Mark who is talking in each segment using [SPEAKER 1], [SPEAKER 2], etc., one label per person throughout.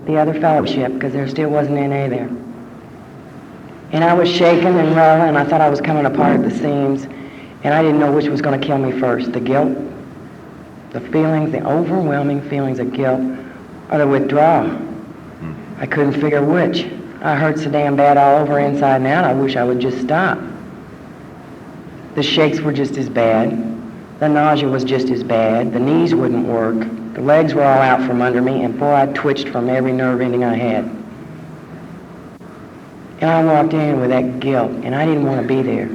[SPEAKER 1] the other fellowship, because there still wasn't NA there. And I was shaking and rolling, and I thought I was coming apart at the seams, and I didn't know which was going to kill me first, the guilt, the feelings, the overwhelming feelings of guilt, or the withdrawal. I couldn't figure which. I hurt so damn bad all over, inside and out, I wish I would just stop. The shakes were just as bad. The nausea was just as bad. The knees wouldn't work. The legs were all out from under me, and boy, I twitched from every nerve ending I had. And I walked in with that guilt, and I didn't want to be there.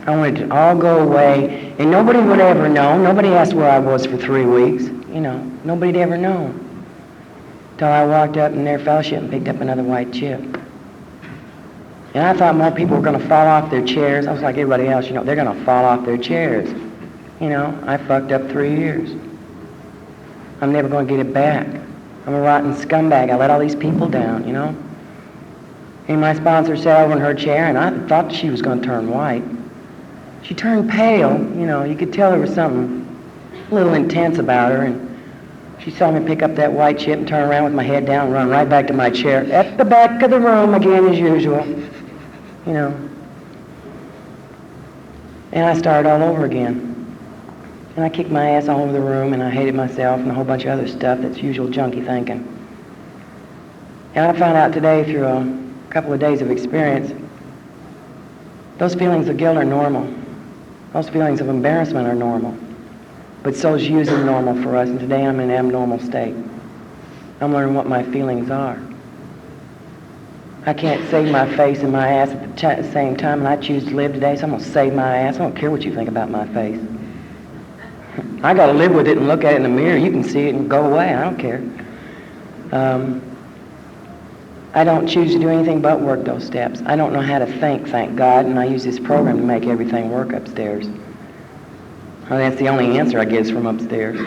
[SPEAKER 1] I wanted it to all go away, and nobody would ever know. Nobody asked where I was for 3 weeks. You know, nobody'd ever known. Till I walked up in their fellowship and picked up another white chip. And I thought more people were going to fall off their chairs. I was like everybody else, you know, they're going to fall off their chairs. You know, I fucked up 3 years. I'm never going to get it back. I'm a rotten scumbag. I let all these people down, you know. And my sponsor sat over in her chair, and I thought she was going to turn white. She turned pale, you know. You could tell there was something a little intense about her, and she saw me pick up that white chip and turn around with my head down and run right back to my chair at the back of the room again as usual, you know. And I started all over again. And I kicked my ass all over the room, and I hated myself and a whole bunch of other stuff that's usual junky thinking. And I found out today through a couple of days of experience, those feelings of guilt are normal. Those feelings of embarrassment are normal. But so is using normal for us, and today I'm in an abnormal state. I'm learning what my feelings are. I can't save my face and my ass at the same time, and I choose to live today, so I'm going to save my ass. I don't care what you think about my face. I got to live with it and look at it in the mirror. You can see it and go away. I don't care. I don't choose to do anything but work those steps. I don't know how to think, thank God, and I use this program to make everything work upstairs. Well, that's the only answer I get is from upstairs.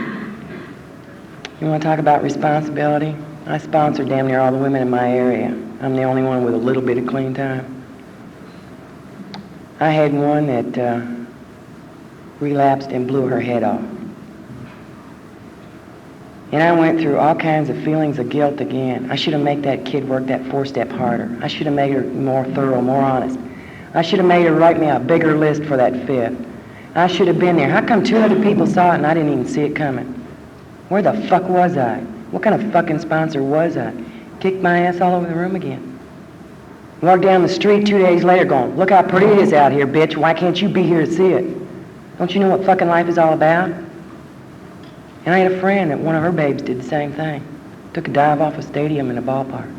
[SPEAKER 1] You want to talk about responsibility? I sponsor damn near all the women in my area. I'm the only one with a little bit of clean time. I had one that relapsed and blew her head off. And I went through all kinds of feelings of guilt again. I should have made that kid work that 4-step harder. I should have made her more thorough, more honest. I should have made her write me a bigger list for that 5th. I should have been there. How come 2 other people saw it and I didn't even see it coming? Where the fuck was I? What kind of fucking sponsor was I? Kicked my ass all over the room again. Walked down the street 2 days later going, look how pretty it is out here, bitch. Why can't you be here to see it? Don't you know what fucking life is all about? And I had a friend that one of her babes did the same thing. Took a dive off a stadium in a ballpark.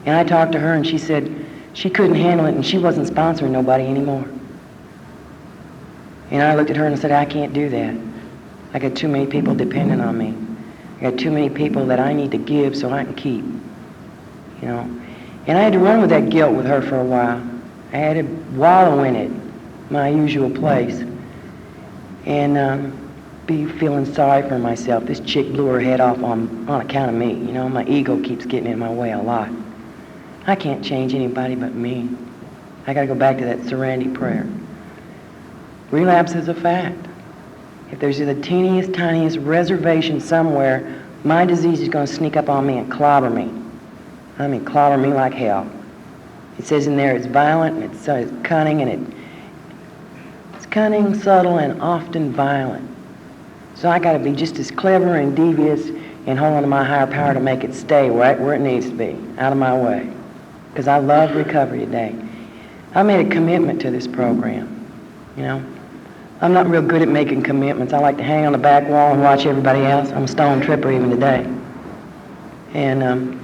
[SPEAKER 1] And I talked to her and she said she couldn't handle it and she wasn't sponsoring nobody anymore. And I looked at her and said, I can't do that. I got too many people depending on me. I got too many people that I need to give so I can keep. You know. And I had to run with that guilt with her for a while. I had to wallow in it, my usual place. And be feeling sorry for myself. This chick blew her head off on account of me. You know, my ego keeps getting in my way a lot. I can't change anybody but me. I got to go back to that serenity prayer. Relapse is a fact. If there's the teeniest, tiniest reservation somewhere, my disease is going to sneak up on me and clobber me. I mean, clobber me like hell. It says in there it's violent, and it's cunning, and it's cunning, subtle, and often violent. So I got to be just as clever and devious and hold on to my higher power to make it stay right where it needs to be, out of my way. Because I love recovery today. I made a commitment to this program, you know. I'm not real good at making commitments. I like to hang on the back wall and watch everybody else. I'm a stone tripper even today. And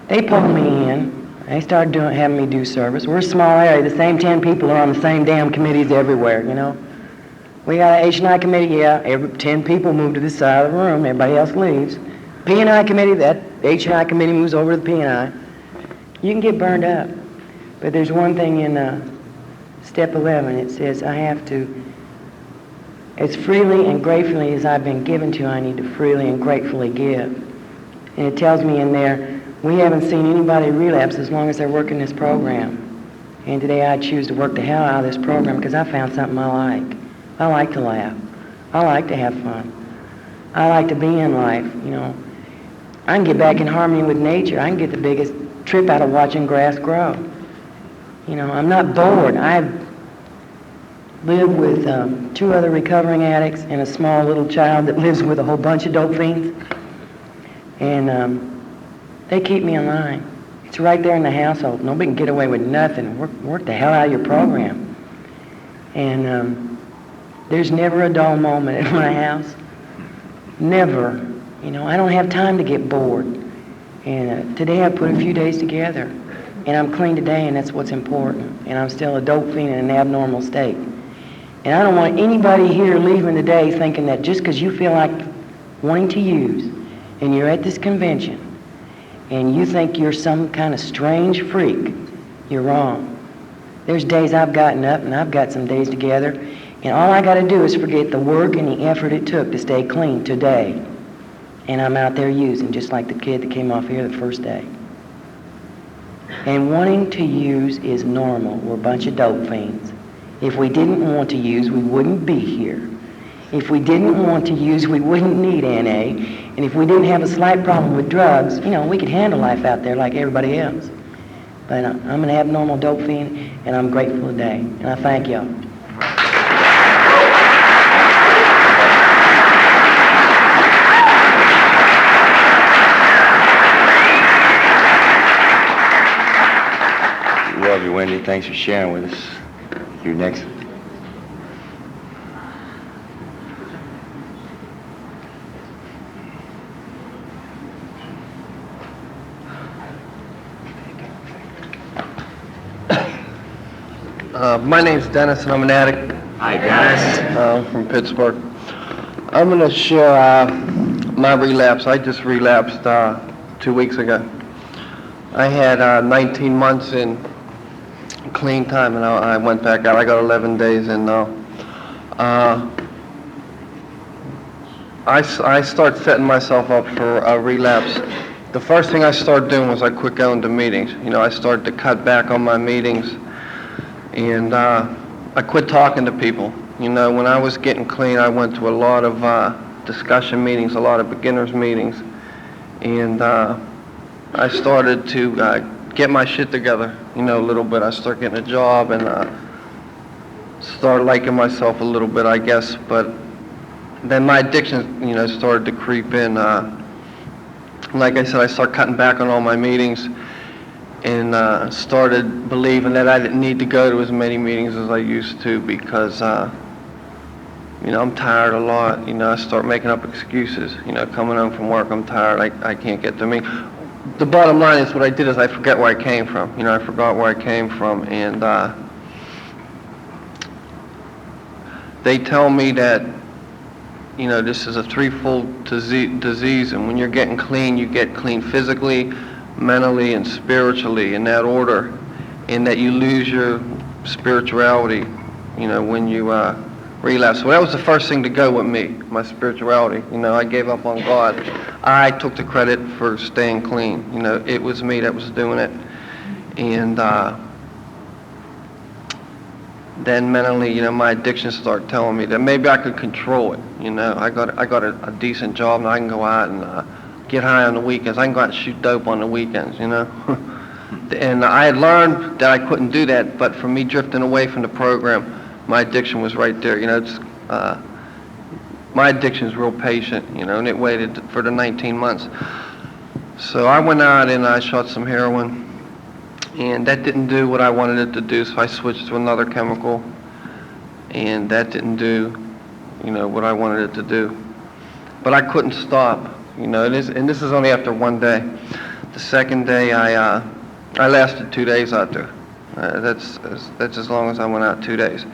[SPEAKER 1] they pulled me in. They started having me do service. We're a small area. The same 10 people are on the same damn committees everywhere, you know. We got an H&I committee, yeah. 10 people move to this side of the room. Everybody else leaves. P&I committee, that H&I committee moves over to the P&I. You can get burned up. But there's one thing in step 11. It says I have to, as freely and gratefully as I've been given to, I need to freely and gratefully give. And it tells me in there, we haven't seen anybody relapse as long as they're working this program. And today I choose to work the hell out of this program because I found something I like. I like to laugh. I like to have fun. I like to be in life, you know. I can get back in harmony with nature. I can get the biggest trip out of watching grass grow. You know, I'm not bored. I've lived with 2 other recovering addicts and a small little child that lives with a whole bunch of dope fiends. And they keep me in line. It's right there in the household. Nobody can get away with nothing. Work the hell out of your program. And there's never a dull moment at my house. Never. You know, I don't have time to get bored. And today I put a few days together. And I'm clean today, and that's what's important. And I'm still a dope fiend in an abnormal state. And I don't want anybody here leaving today thinking that just because you feel like wanting to use, and you're at this convention, and you think you're some kind of strange freak, you're wrong. There's days I've gotten up, and I've got some days together, and all I got to do is forget the work and the effort it took to stay clean today. And I'm out there using, just like the kid that came off here the first day. And wanting to use is normal. We're a bunch of dope fiends. If we didn't want to use, we wouldn't be here. If we didn't want to use, we wouldn't need NA. And if we didn't have a slight problem with drugs, you know, we could handle life out there like everybody else. But I'm an abnormal dope fiend, and I'm grateful today. And I thank y'all.
[SPEAKER 2] Love you, Wendy. Thanks for sharing with us. You're next.
[SPEAKER 3] My name's Dennis, and I'm an addict.
[SPEAKER 2] Hi, Dennis.
[SPEAKER 3] From Pittsburgh. I'm going to share my relapse. I just relapsed 2 weeks ago. I had 19 months in clean time, and I went back out. I got 11 days in now. I started setting myself up for a relapse. The first thing I started doing was I quit going to meetings. You know, I started to cut back on my meetings, and I quit talking to people. You know, when I was getting clean, I went to a lot of discussion meetings, a lot of beginners meetings, and I started to get my shit together, you know, a little bit. I started getting a job and started liking myself a little bit, I guess. But then my addiction, you know, started to creep in. Like I said, I started cutting back on all my meetings and started believing that I didn't need to go to as many meetings as I used to because, you know, I'm tired a lot. You know, I start making up excuses. You know, coming home from work, I'm tired. I can't get to me. The bottom line is what I did is I forget where I came from. You know, I forgot where I came from, and they tell me that, you know, this is a threefold disease, and when you're getting clean, you get clean physically, mentally, and spiritually in that order, and that you lose your spirituality, you know, when you relapse. So that was the first thing to go with me, my spirituality. You know, I gave up on God. I took the credit for staying clean. You know, it was me that was doing it. And then mentally, you know, my addiction started telling me that maybe I could control it. You know, I got a decent job, and I can go out and get high on the weekends. I can go out and shoot dope on the weekends, you know. And I had learned that I couldn't do that, but for me drifting away from the program, my addiction was right there. You know, it's, my addiction is real patient, you know, and it waited for the 19 months. So I went out and I shot some heroin, and that didn't do what I wanted it to do, so I switched to another chemical, and that didn't do, you know, what I wanted it to do. But I couldn't stop, you know, and this is only after one day. The second day, I lasted 2 days out there. That's as long as I went out, 2 days.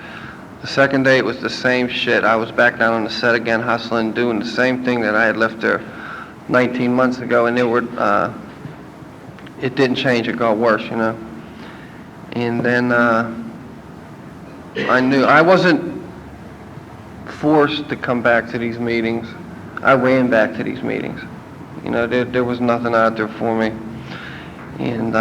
[SPEAKER 3] The second day, it was the same shit. I was back down on the set again, hustling, doing the same thing that I had left there 19 months ago, and it didn't change, it got worse, you know. And then I knew I wasn't forced to come back to these meetings. I ran back to these meetings. You know, there was nothing out there for me. And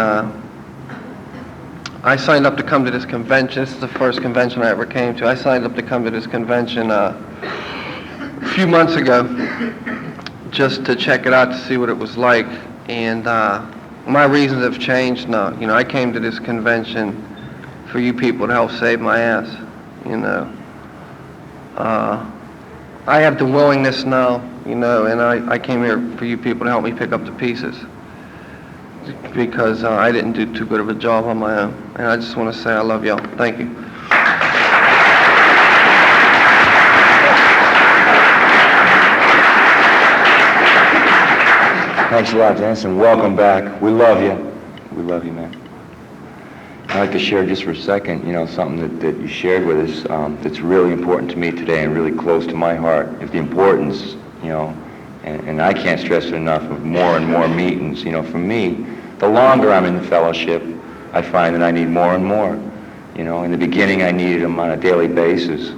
[SPEAKER 3] I signed up to come to this convention. This is the first convention I ever came to. I signed up to come to this convention a few months ago. just to check it out to see what it was like. And my reasons have changed now. You know, I came to this convention for you people to help save my ass, you know. I have the willingness now, you know, and I came here for you people to help me pick up the pieces because I didn't do too good of a job on my own. And I just want to say I love y'all. Thank you.
[SPEAKER 2] Thanks a lot, Dennis, and welcome back. We love you. We love you, man. I'd like to share just for a second, you know, something that you shared with us that's really important to me today and really close to my heart. Is the importance, you know, and I can't stress it enough, of more and more meetings. You know, for me, the longer I'm in the fellowship, I find that I need more and more. You know, in the beginning, I needed them on a daily basis,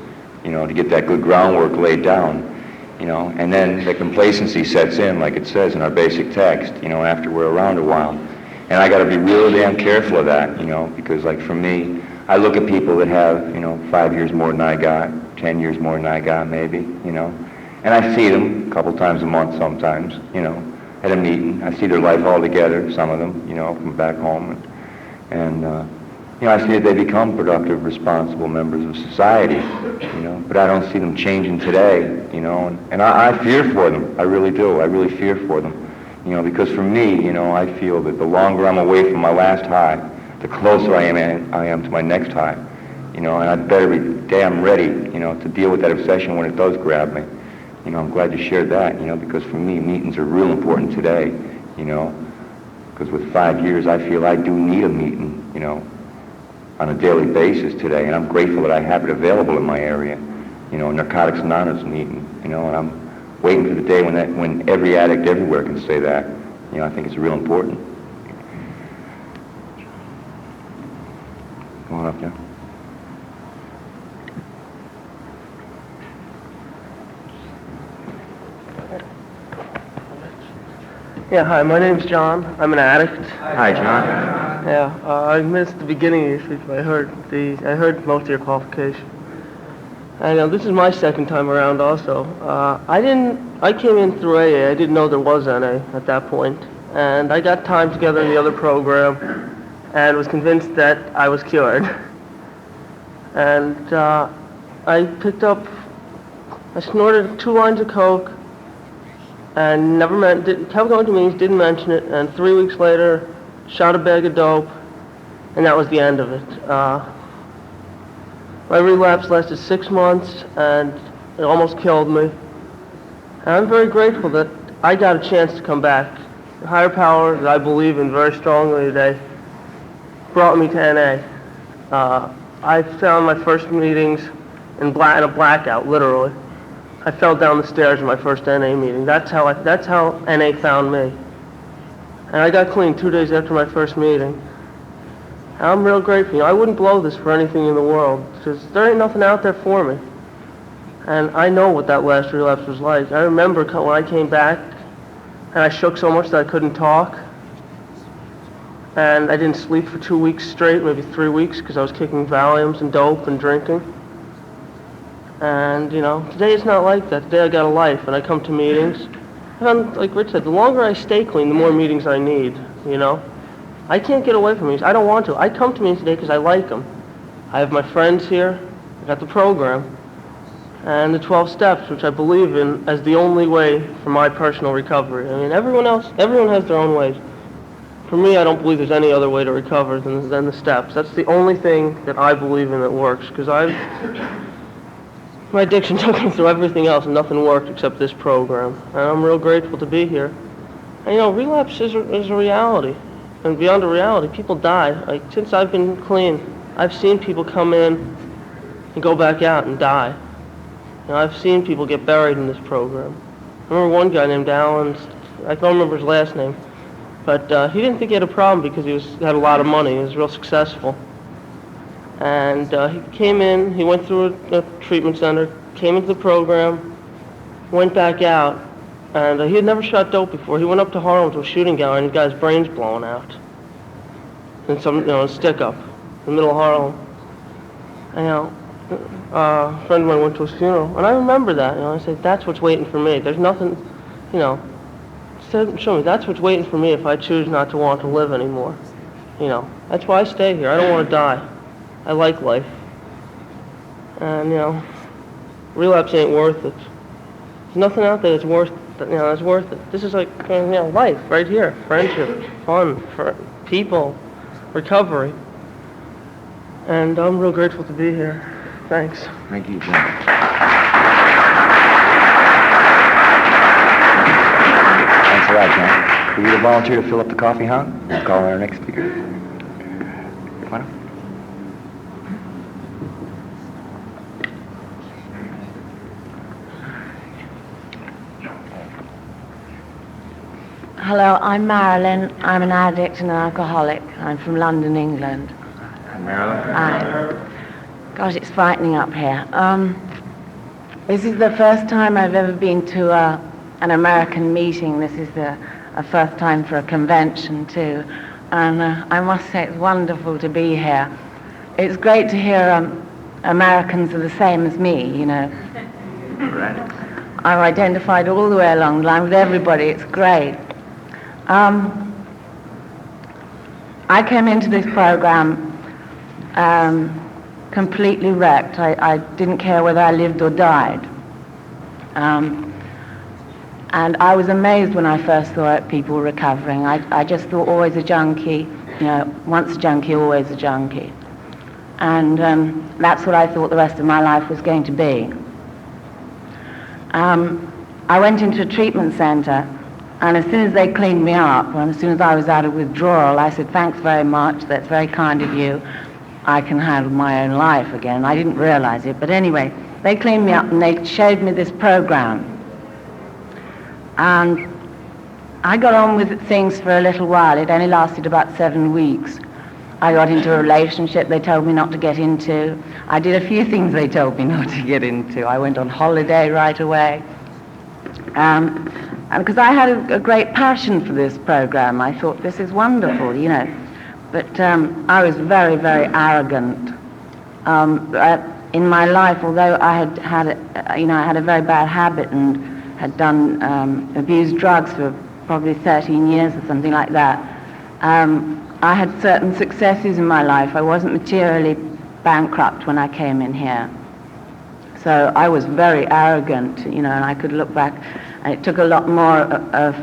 [SPEAKER 2] you know, to get that good groundwork laid down. You know, and then the complacency sets in, like it says in our basic text, you know, after we're around a while. And I got to be real damn careful of that, you know, because like for me, I look at people that have, you know, 5 years more than I got, 10 years more than I got maybe, you know, and I see them a couple times a month sometimes, you know, at a meeting. I see their life all together, some of them, you know, from back home. And you know, I see that they become productive, responsible members of society, you know, but I don't see them changing today, you know, and I fear for them. I really do. I really fear for them. You know, because for me, you know, I feel that the longer I'm away from my last high, the closer I am to my next high. You know, and I'd better be damn ready, you know, to deal with that obsession when it does grab me. You know, I'm glad you shared that, you know, because for me, meetings are real important today, you know, because with 5 years, I feel I do need a meeting, you know, on a daily basis today, and I'm grateful that I have it available in my area. You know, Narcotics Anonymous meeting, you know, and I'm waiting for the day when every addict everywhere can say that. You know, I think it's real important. Come on up, John.
[SPEAKER 4] Yeah, hi, my name's John. I'm an addict.
[SPEAKER 2] Hi, John.
[SPEAKER 4] Yeah, I missed the beginning of your speech, but I heard most of your qualifications. And this is my second time around also. I came in through AA. I didn't know there was NA at that point. And I got time together in the other program and was convinced that I was cured. And I snorted 2 lines of coke and kept going to meetings, didn't mention it, and 3 weeks later, shot a bag of dope, and that was the end of it. My relapse lasted 6 months, and it almost killed me. And I'm very grateful that I got a chance to come back. The higher power that I believe in very strongly today brought me to NA. I found my first meetings in a blackout, literally. I fell down the stairs in my first NA meeting. That's how NA found me. And I got clean 2 days after my first meeting. And I'm real grateful. You know, I wouldn't blow this for anything in the world, because there ain't nothing out there for me. And I know what that last relapse was like. I remember when I came back, and I shook so much that I couldn't talk. And I didn't sleep for 2 weeks straight, maybe 3 weeks, because I was kicking Valiums and dope and drinking. And, you know, today it's not like that. Today I got a life, and I come to meetings. And like Rich said, the longer I stay clean, the more meetings I need, you know. I can't get away from meetings. I don't want to. I come to meetings today because I like them. I have my friends here. I got the program. And the 12 steps, which I believe in as the only way for my personal recovery. I mean, everyone has their own ways. For me, I don't believe there's any other way to recover than the steps. That's the only thing that I believe in that works, because my addiction took me through everything else and nothing worked except this program. And I'm real grateful to be here. And, you know, relapse is a reality. And beyond a reality, people die. Like, since I've been clean, I've seen people come in and go back out and die. You know, I've seen people get buried in this program. I remember one guy named Alan, I don't remember his last name, but he didn't think he had a problem because he had a lot of money. He was real successful. And he came in, he went through a treatment center, came into the program, went back out, and he had never shot dope before. He went up to Harlem to a shooting gallery and the guy's brains blown out. And a stick-up in the middle of Harlem. And, you know, a friend of mine went to his funeral, and I remember that. You know, I said, that's what's waiting for me. There's nothing, you know, show me that's what's waiting for me if I choose not to want to live anymore. You know, that's why I stay here. I don't want to die. I like life. And, you know, relapse ain't worth it. There's nothing out there that's worth it. This is like, you know, life right here. Friendship, fun, people, recovery. And I'm real grateful to be here. Thanks.
[SPEAKER 2] Thank you, Jim. Thanks a lot, John. Will you volunteer to fill up the coffee hut? We'll call our next speaker. Come on up.
[SPEAKER 5] Hello, I'm Marilyn. I'm an addict and an alcoholic. I'm from London, England.
[SPEAKER 2] Marilyn?
[SPEAKER 5] Gosh, it's frightening up here. This is the first time I've ever been to an American meeting. This is a first time for a convention too. And I must say it's wonderful to be here. It's great to hear Americans are the same as me, you know.
[SPEAKER 2] Right.
[SPEAKER 5] I've identified all the way along the line with everybody. It's great. I came into this program completely wrecked. I didn't care whether I lived or died. And I was amazed when I first saw people recovering. I just thought always a junkie, you know, once a junkie, always a junkie. And that's what I thought the rest of my life was going to be. I went into a treatment center, and as soon as they cleaned me up, and as soon as I was out of withdrawal, I said, thanks very much, that's very kind of you. I can handle my own life again. I didn't realize it, but anyway, they cleaned me up and they showed me this program. And I got on with things for a little while. It only lasted about 7 weeks. I got into a relationship they told me not to get into. I did a few things they told me not to get into. I went on holiday right away. And because I had a great passion for this program, I thought this is wonderful, you know. But I was very, very arrogant. In my life, although I had a very bad habit and had done abused drugs for probably 13 years or something like that, I had certain successes in my life. I wasn't materially bankrupt when I came in here. So I was very arrogant, you know, and I could look back, and it took a lot more of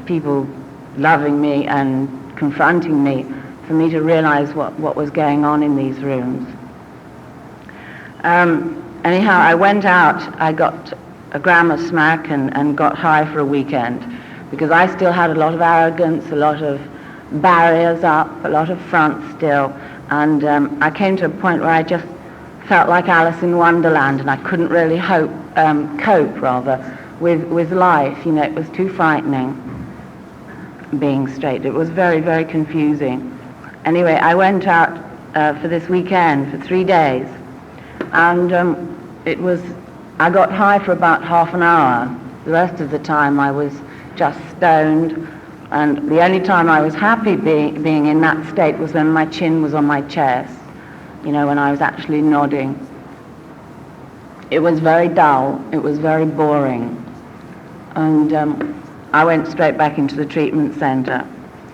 [SPEAKER 5] people loving me and confronting me for me to realize what was going on in these rooms. Anyhow, I went out, I got a gram of smack and got high for a weekend, because I still had a lot of arrogance, a lot of barriers up, a lot of front still, and I came to a point where I just felt like Alice in Wonderland, and I couldn't really cope with life. You know, it was too frightening being straight. It was very, very confusing. Anyway, I went out for this weekend for 3 days, and I got high for about half an hour. The rest of the time I was just stoned, and the only time I was happy being in that state was when my chin was on my chest, you know, when I was actually nodding. It was very dull, it was very boring, and I went straight back into the treatment center.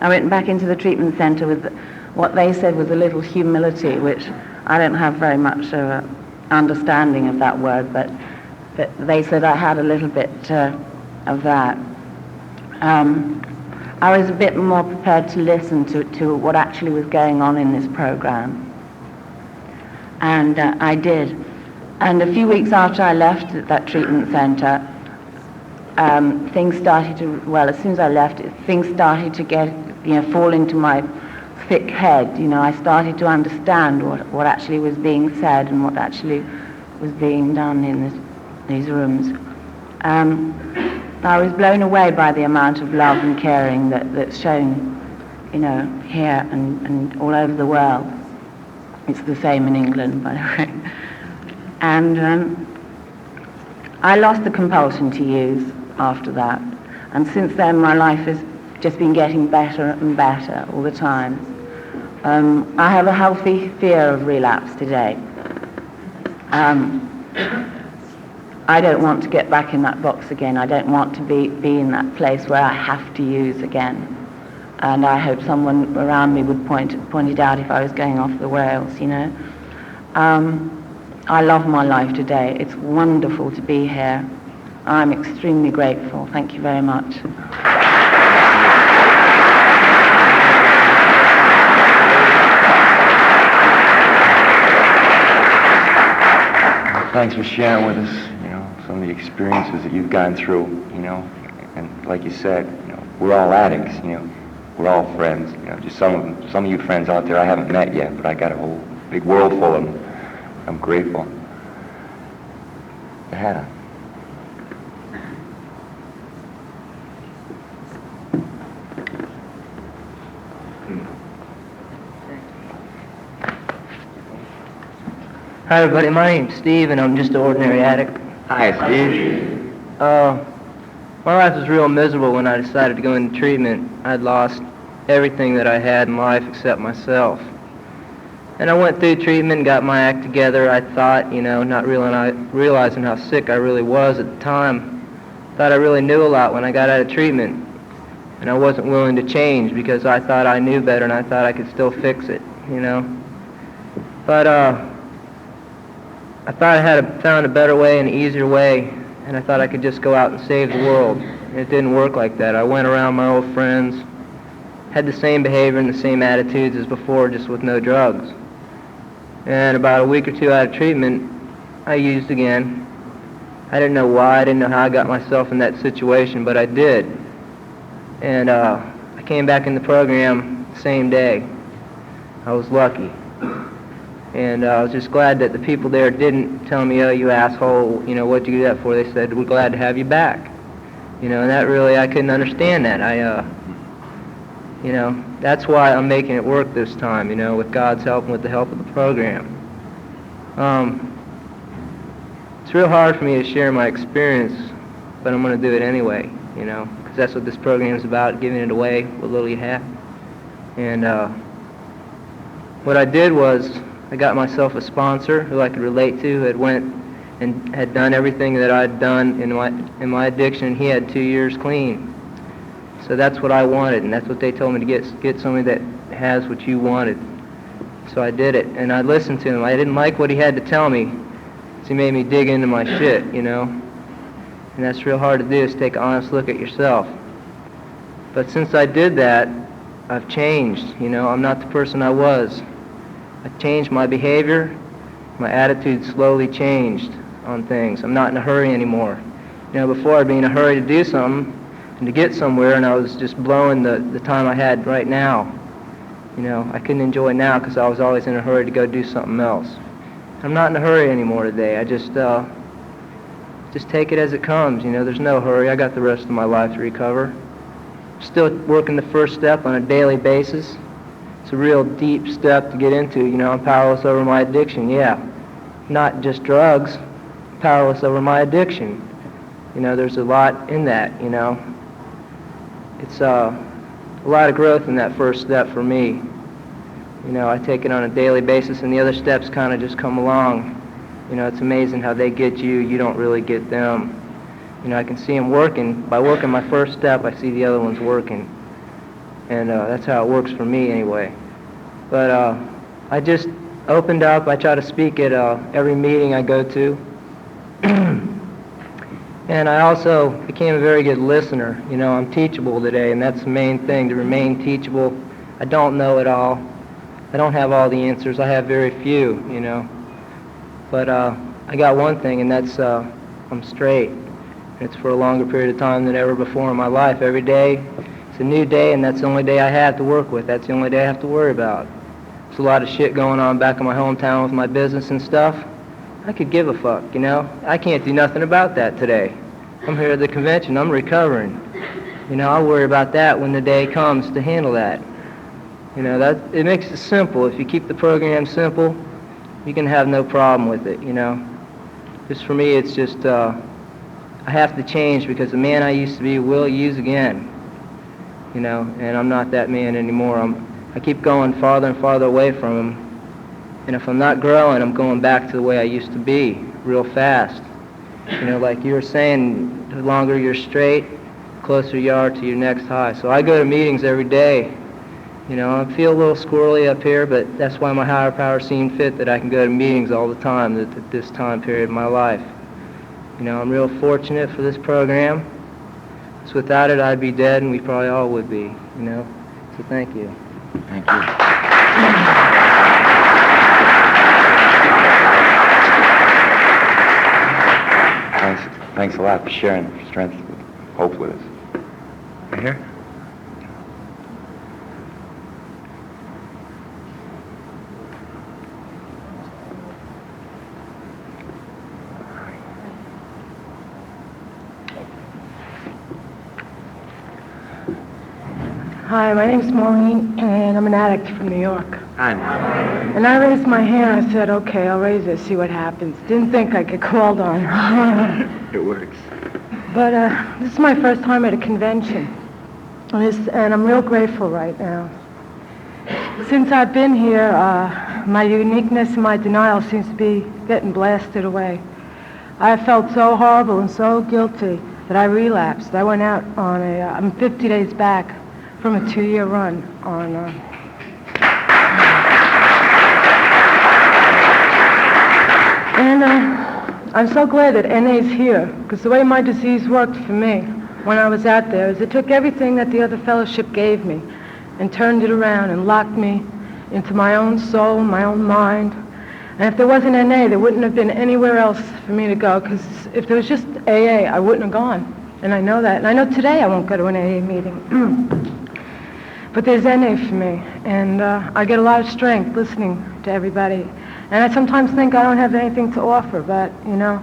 [SPEAKER 5] I went back into the treatment center with what they said was a little humility, which I don't have very much of an understanding of that word, but they said I had a little bit of that. I was a bit more prepared to listen to what actually was going on in this program. And I did. And a few weeks after I left that treatment center, things started to, well, as soon as I left, things started to get, you know, fall into my thick head. You know, I started to understand what actually was being said and what actually was being done in these rooms. I was blown away by the amount of love and caring that's shown, you know, here and all over the world. It's the same in England, by the way. And I lost the compulsion to use after that. And since then, my life has just been getting better and better all the time. I have a healthy fear of relapse today. I don't want to get back in that box again. I don't want to be in that place where I have to use again. And I hope someone around me would point it out if I was going off the rails, you know. I love my life today. It's wonderful to be here. I'm extremely grateful. Thank you very much.
[SPEAKER 2] Thanks for sharing with us, you know, some of the experiences that you've gone through, you know, and like you said, you know, we're all addicts, you know, we're all friends, you know, just some of you friends out there I haven't met yet, but I got a whole big world full of them. I'm grateful. Hannah.
[SPEAKER 6] Hi everybody, my name's Steve and I'm just an ordinary addict.
[SPEAKER 2] Hi, Steve.
[SPEAKER 6] My life was real miserable when I decided to go into treatment. I'd lost everything that I had in life except myself. And I went through treatment, got my act together. I thought, you know, not realizing how sick I really was at the time. Thought I really knew a lot when I got out of treatment. And I wasn't willing to change because I thought I knew better and I thought I could still fix it, you know. But I thought I had found a better way, an easier way, and I thought I could just go out and save the world. And it didn't work like that. I went around my old friends, had the same behavior and the same attitudes as before, just with no drugs. And about a week or two out of treatment, I used again. I didn't know why, I didn't know how I got myself in that situation, but I did. And I came back in the program the same day. I was lucky. And I was just glad that the people there didn't tell me, oh, you asshole, you know, what'd you do that for? They said, we're glad to have you back. You know, and that really, I couldn't understand that. You know, that's why I'm making it work this time, you know, with God's help and with the help of the program. It's real hard for me to share my experience, but I'm going to do it anyway, you know, because that's what this program is about, giving it away, what little you have. And what I did was, I got myself a sponsor who I could relate to, who had went and had done everything that I'd done in my addiction, and he had 2 years clean. So that's what I wanted, and that's what they told me to get somebody that has what you wanted. So I did it, and I listened to him. I didn't like what he had to tell me, so he made me dig into my shit, you know. And that's real hard to do, is take an honest look at yourself. But since I did that, I've changed, you know. I'm not the person I was. I changed my behavior, my attitude slowly changed on things. I'm not in a hurry anymore. You know, before I'd be in a hurry to do something and to get somewhere, and I was just blowing the time I had right now. You know, I couldn't enjoy now because I was always in a hurry to go do something else. I'm not in a hurry anymore today. I just take it as it comes, you know. There's no hurry. I got the rest of my life to recover. Still working the first step on a daily basis. It's a real deep step to get into, you know. I'm powerless over my addiction, yeah. Not just drugs, powerless over my addiction. You know, there's a lot in that, you know. It's a lot of growth in that first step for me. You know, I take it on a daily basis, and the other steps kind of just come along. You know, it's amazing how they get you, you don't really get them. You know, I can see them working. By working my first step, I see the other ones working. And that's how it works for me anyway. But I just opened up. I try to speak at every meeting I go to. And I also became a very good listener. You know, I'm teachable today, and that's the main thing, to remain teachable. I don't know it all. I don't have all the answers. I have very few, you know. But I got one thing, and that's I'm straight. It's for a longer period of time than ever before in my life. Every day, it's a new day, and that's the only day I have to work with. That's the only day I have to worry about. There's a lot of shit going on back in my hometown with my business and stuff. I could give a fuck, you know. I can't do nothing about that today. I'm here at the convention. I'm recovering. You know, I'll worry about that when the day comes to handle that. You know, it makes it simple. If you keep the program simple, you can have no problem with it, you know. Just for me, it's just, I have to change because the man I used to be will use again. You know, and I'm not that man anymore. I keep going farther and farther away from him. And if I'm not growing, I'm going back to the way I used to be real fast. You know, like you were saying, the longer you're straight, closer you are to your next high. So I go to meetings every day. You know, I feel a little squirrely up here, but that's why my higher power seemed fit that I can go to meetings all the time at this time period of my life. You know, I'm real fortunate for this program. So without it, I'd be dead, and we probably all would be, you know. So thank you.
[SPEAKER 2] Thank you. Thanks a lot for sharing your strength, hope with us. Right here.
[SPEAKER 7] Hi, my name's Maureen, and I'm an addict from New York.
[SPEAKER 2] Hi.
[SPEAKER 7] And I raised my hand. I said, okay, I'll raise it, see what happens. Didn't think I'd get called on.
[SPEAKER 2] It works.
[SPEAKER 7] But this is my first time at a convention, and I'm real grateful right now. Since I've been here, my uniqueness and my denial seems to be getting blasted away. I felt so horrible and so guilty that I relapsed. I went out on I'm 50 days back from a 2-year run on and I'm so glad that NA's here, because the way my disease worked for me when I was out there is it took everything that the other fellowship gave me and turned it around and locked me into my own soul, my own mind. And if there wasn't NA, there wouldn't have been anywhere else for me to go, because if there was just AA, I wouldn't have gone. And I know that. And I know today I won't go to an AA meeting. But there's NA for me, and I get a lot of strength listening to everybody. And I sometimes think I don't have anything to offer, but, you know,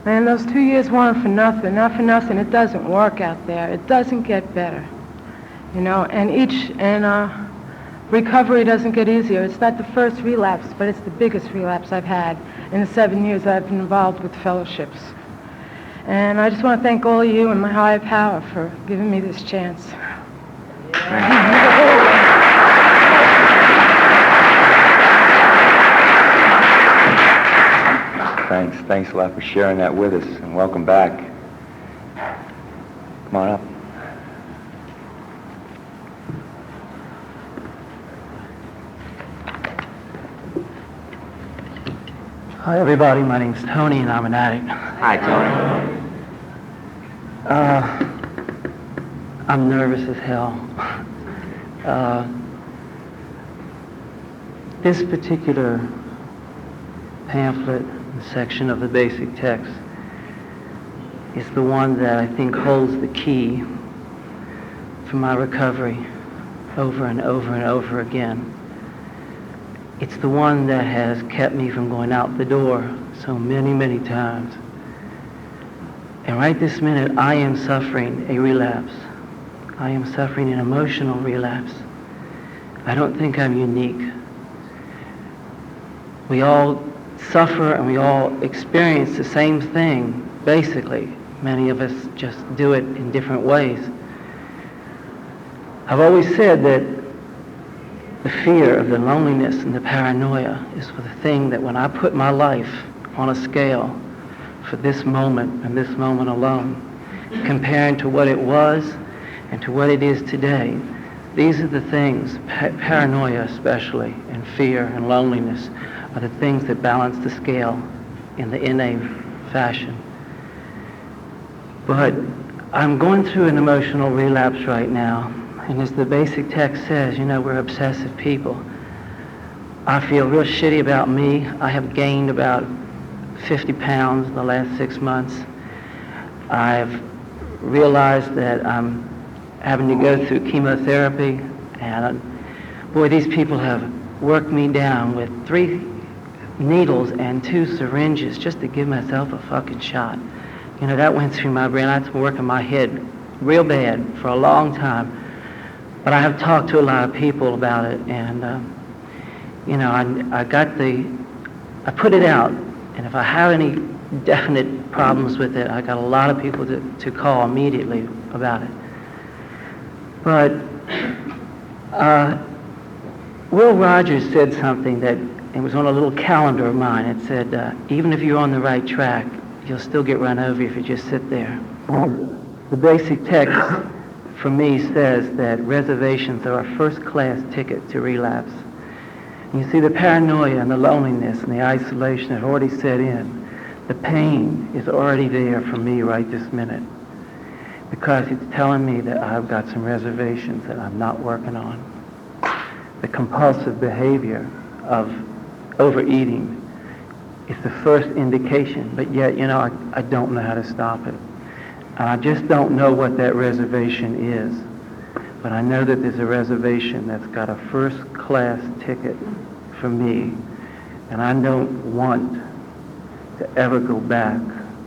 [SPEAKER 7] man, those 2 years weren't for nothing, not for nothing. It doesn't work out there. It doesn't get better, you know, and recovery doesn't get easier. It's not the first relapse, but it's the biggest relapse I've had in the 7 years I've been involved with fellowships. And I just want to thank all of you and my higher power for giving me this chance.
[SPEAKER 2] Thanks a lot for sharing that with us, and welcome back. Come on up.
[SPEAKER 8] Hi everybody, my name's Tony and I'm an addict.
[SPEAKER 2] Hi, Tony.
[SPEAKER 8] I'm nervous as hell. This particular pamphlet section of the basic text is the one that I think holds the key for my recovery over and over and over again. It's the one that has kept me from going out the door so many, many times. And right this minute, I am suffering a relapse. I am suffering an emotional relapse. I don't think I'm unique. We all suffer and we all experience the same thing, basically. Many of us just do it in different ways. I've always said that the fear of the loneliness and the paranoia is the thing that when I put my life on a scale for this moment and this moment alone, comparing to what it was and to what it is today, these are the things, paranoia especially, and fear and loneliness, are the things that balance the scale in the NA fashion. But I'm going through an emotional relapse right now, and as the basic text says, you know, we're obsessive people. I feel real shitty about me. I have gained about 50 pounds in the last 6 months. I've realized that I'm having to go through chemotherapy, and boy, these people have worked me down with 3 needles and 2 syringes just to give myself a fucking shot. You know, that went through my brain. I had to work in my head real bad for a long time. But I have talked to a lot of people about it, and you know, I put it out, and if I have any definite problems with it, I got a lot of people to call immediately about it. But Will Rogers said something that it was on a little calendar of mine. It said, even if you're on the right track, you'll still get run over if you just sit there. The basic text for me says that reservations are a first-class ticket to relapse. And you see, the paranoia and the loneliness and the isolation have already set in. The pain is already there for me right this minute, because it's telling me that I've got some reservations that I'm not working on. The compulsive behavior of overeating is the first indication, but yet, I don't know how to stop it. And I just don't know what that reservation is. But I know that there's a reservation that's got a first-class ticket for me, and I don't want to ever go back.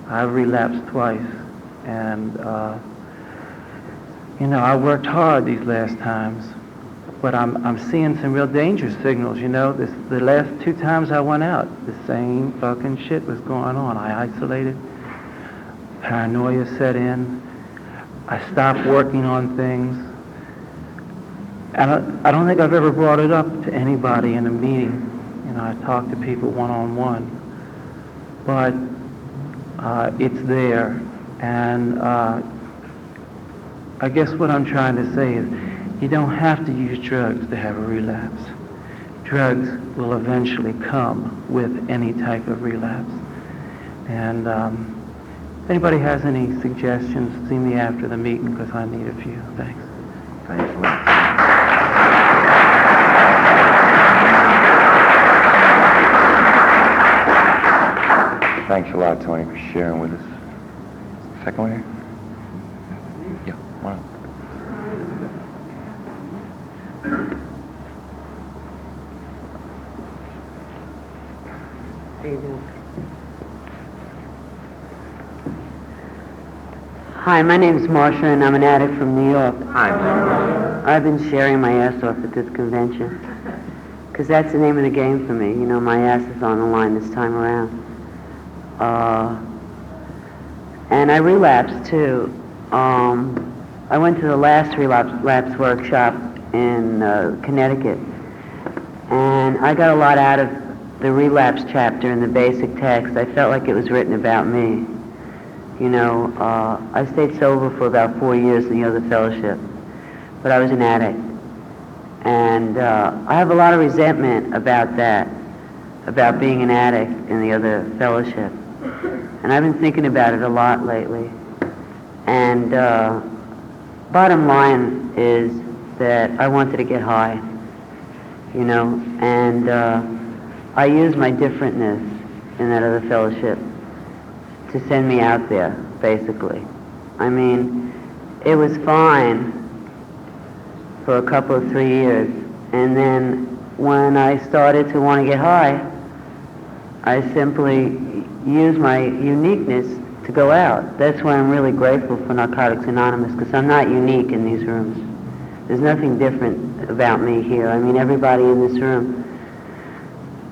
[SPEAKER 8] I've relapsed twice, and, I worked hard these last times, but I'm seeing some real danger signals, The last 2 times I went out, the same fucking shit was going on. I isolated, paranoia set in, I stopped working on things, and I don't think I've ever brought it up to anybody in a meeting. I talk to people one-on-one, but it's there, and I guess what I'm trying to say is you don't have to use drugs to have a relapse. Drugs will eventually come with any type of relapse. And if anybody has any suggestions, see me after the meeting, because I need a few. Thanks. Thanks a lot.
[SPEAKER 2] Thanks a lot, Tony, for sharing with us. Second one here? Yeah, one up.
[SPEAKER 9] How you doing? Hi, my name is Marsha, and I'm an addict from New York.
[SPEAKER 2] Hi.
[SPEAKER 9] I've been sharing my ass off at this convention, because that's the name of the game for me. My ass is on the line this time around. And I relapsed, too. I went to the last relapse workshop in Connecticut, and I got a lot out of the relapse chapter in the basic text. I felt like it was written about me. I stayed sober for about 4 years in the other fellowship, but I was an addict. And I have a lot of resentment about that, about being an addict in the other fellowship. And I've been thinking about it a lot lately. And bottom line is that I wanted to get high, and I used my differentness in that other fellowship to send me out there, basically. I mean, it was fine for a couple of 3 years, and then when I started to want to get high, I simply used my uniqueness to go out. That's why I'm really grateful for Narcotics Anonymous, because I'm not unique in these rooms. There's nothing different about me here. I mean, everybody in this room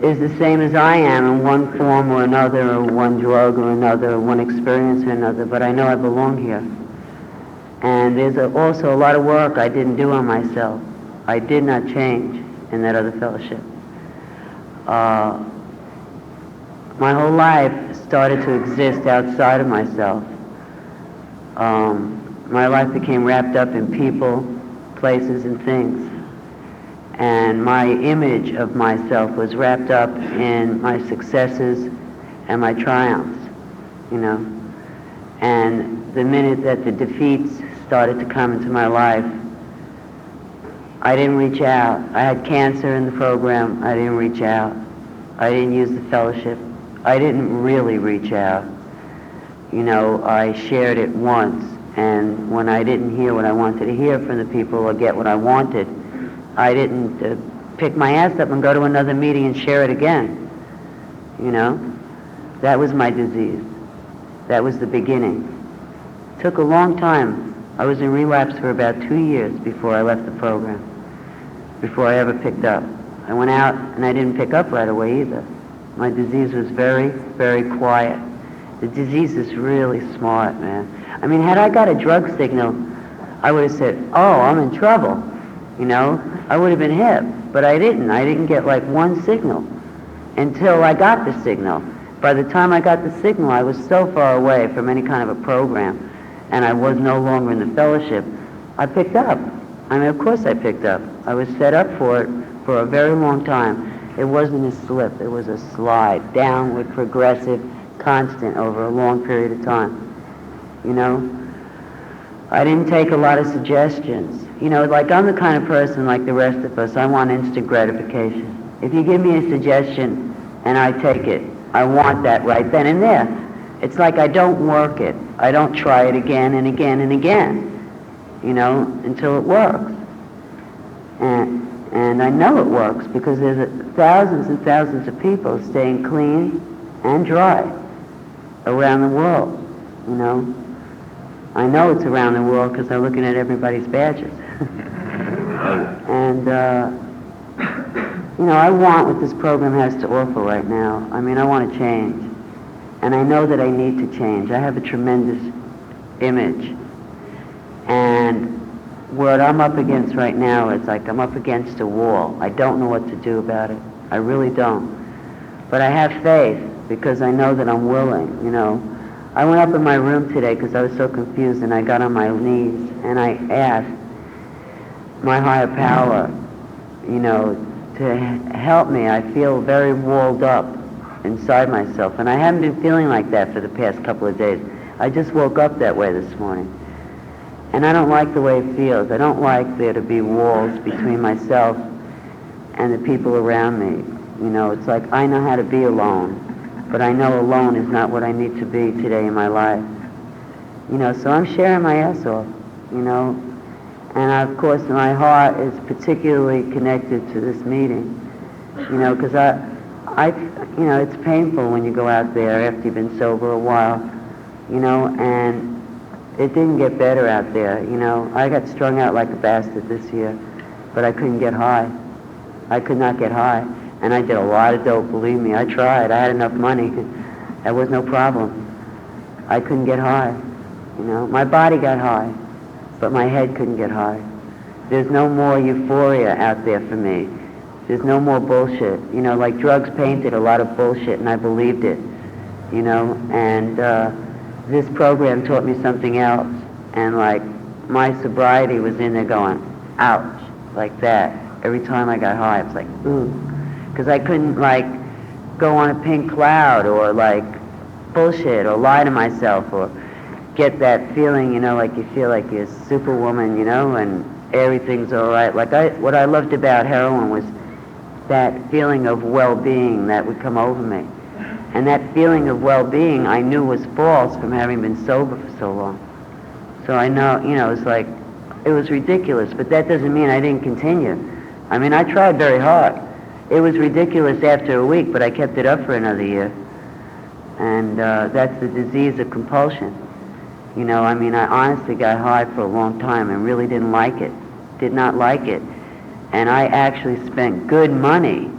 [SPEAKER 9] is the same as I am in one form or another, or one drug or another, or one experience or another, but I know I belong here. And there's also a lot of work I didn't do on myself. I did not change in that other fellowship. My whole life started to exist outside of myself. My life became wrapped up in people, places, and things. And my image of myself was wrapped up in my successes and my triumphs, And the minute that the defeats started to come into my life, I didn't reach out. I had cancer in the program. I didn't reach out. I didn't use the fellowship. I didn't really reach out. I shared it once, and when I didn't hear what I wanted to hear from the people or get what I wanted, I didn't pick my ass up and go to another meeting and share it again. That was my disease. That was the beginning. It took a long time. I was in relapse for about 2 years before I left the program, before I ever picked up. I went out and I didn't pick up right away either. My disease was very, very quiet. The disease is really smart, man. I mean, had I got a drug signal, I would have said, oh, I'm in trouble. I would have been hip, but I didn't. I didn't get like one signal until I got the signal. By the time I got the signal, I was so far away from any kind of a program, and I was no longer in the fellowship. I picked up. I mean, of course I picked up. I was set up for it for a very long time. It wasn't a slip. It was a slide, downward, progressive, constant over a long period of time. You know? I didn't take a lot of suggestions. You know, like I'm the kind of person like the rest of us, I want instant gratification. If you give me a suggestion and I take it, I want that right then and there. It's like I don't work it. I don't try it again and again and again, you know, until it works. And I know it works because there's thousands and thousands of people staying clean and dry around the world, you know. I know it's around the world because I'm looking at everybody's badges. And, you know, I want what this program has to offer right now. I mean, I want to change. And I know that I need to change. I have a tremendous image. And what I'm up against right now is like I'm up against a wall. I don't know what to do about it. I really don't. But I have faith because I know that I'm willing, you know. I went up in my room today because I was so confused, and I got on my knees and I asked my higher power, you know, to help me. I feel very walled up inside myself, and I haven't been feeling like that for the past couple of days. I just woke up that way this morning, and I don't like the way it feels. I don't like there to be walls between myself and the people around me. You know, it's like I know how to be alone, but I know alone is not what I need to be today in my life. You know, so I'm sharing my ass off, you know, and of course my heart is particularly connected to this meeting, you know, because you know, it's painful when you go out there after you've been sober a while, you know, and it didn't get better out there, you know. I got strung out like a bastard this year, but I couldn't get high. I could not get high. And I did a lot of dope, believe me. I tried. I had enough money. That was no problem. I couldn't get high, you know. My body got high, but my head couldn't get high. There's no more euphoria out there for me. There's no more bullshit. You know, like drugs painted a lot of bullshit, and I believed it, you know. And this program taught me something else. And, like, my sobriety was in there going, ouch, like that. Every time I got high, it was like, ooh. Because I couldn't, like, go on a pink cloud or, like, bullshit or lie to myself or get that feeling, you know, like you feel like you're superwoman, you know, and everything's all right. Like, what I loved about heroin was that feeling of well-being that would come over me. And that feeling of well-being I knew was false from having been sober for so long. So I know, you know, it's like, it was ridiculous, but that doesn't mean I didn't continue. I mean, I tried very hard. It was ridiculous after a week, but I kept it up for another year. And that's the disease of compulsion. You know, I mean, I honestly got high for a long time and really didn't like it. Did not like it. And I actually spent good money,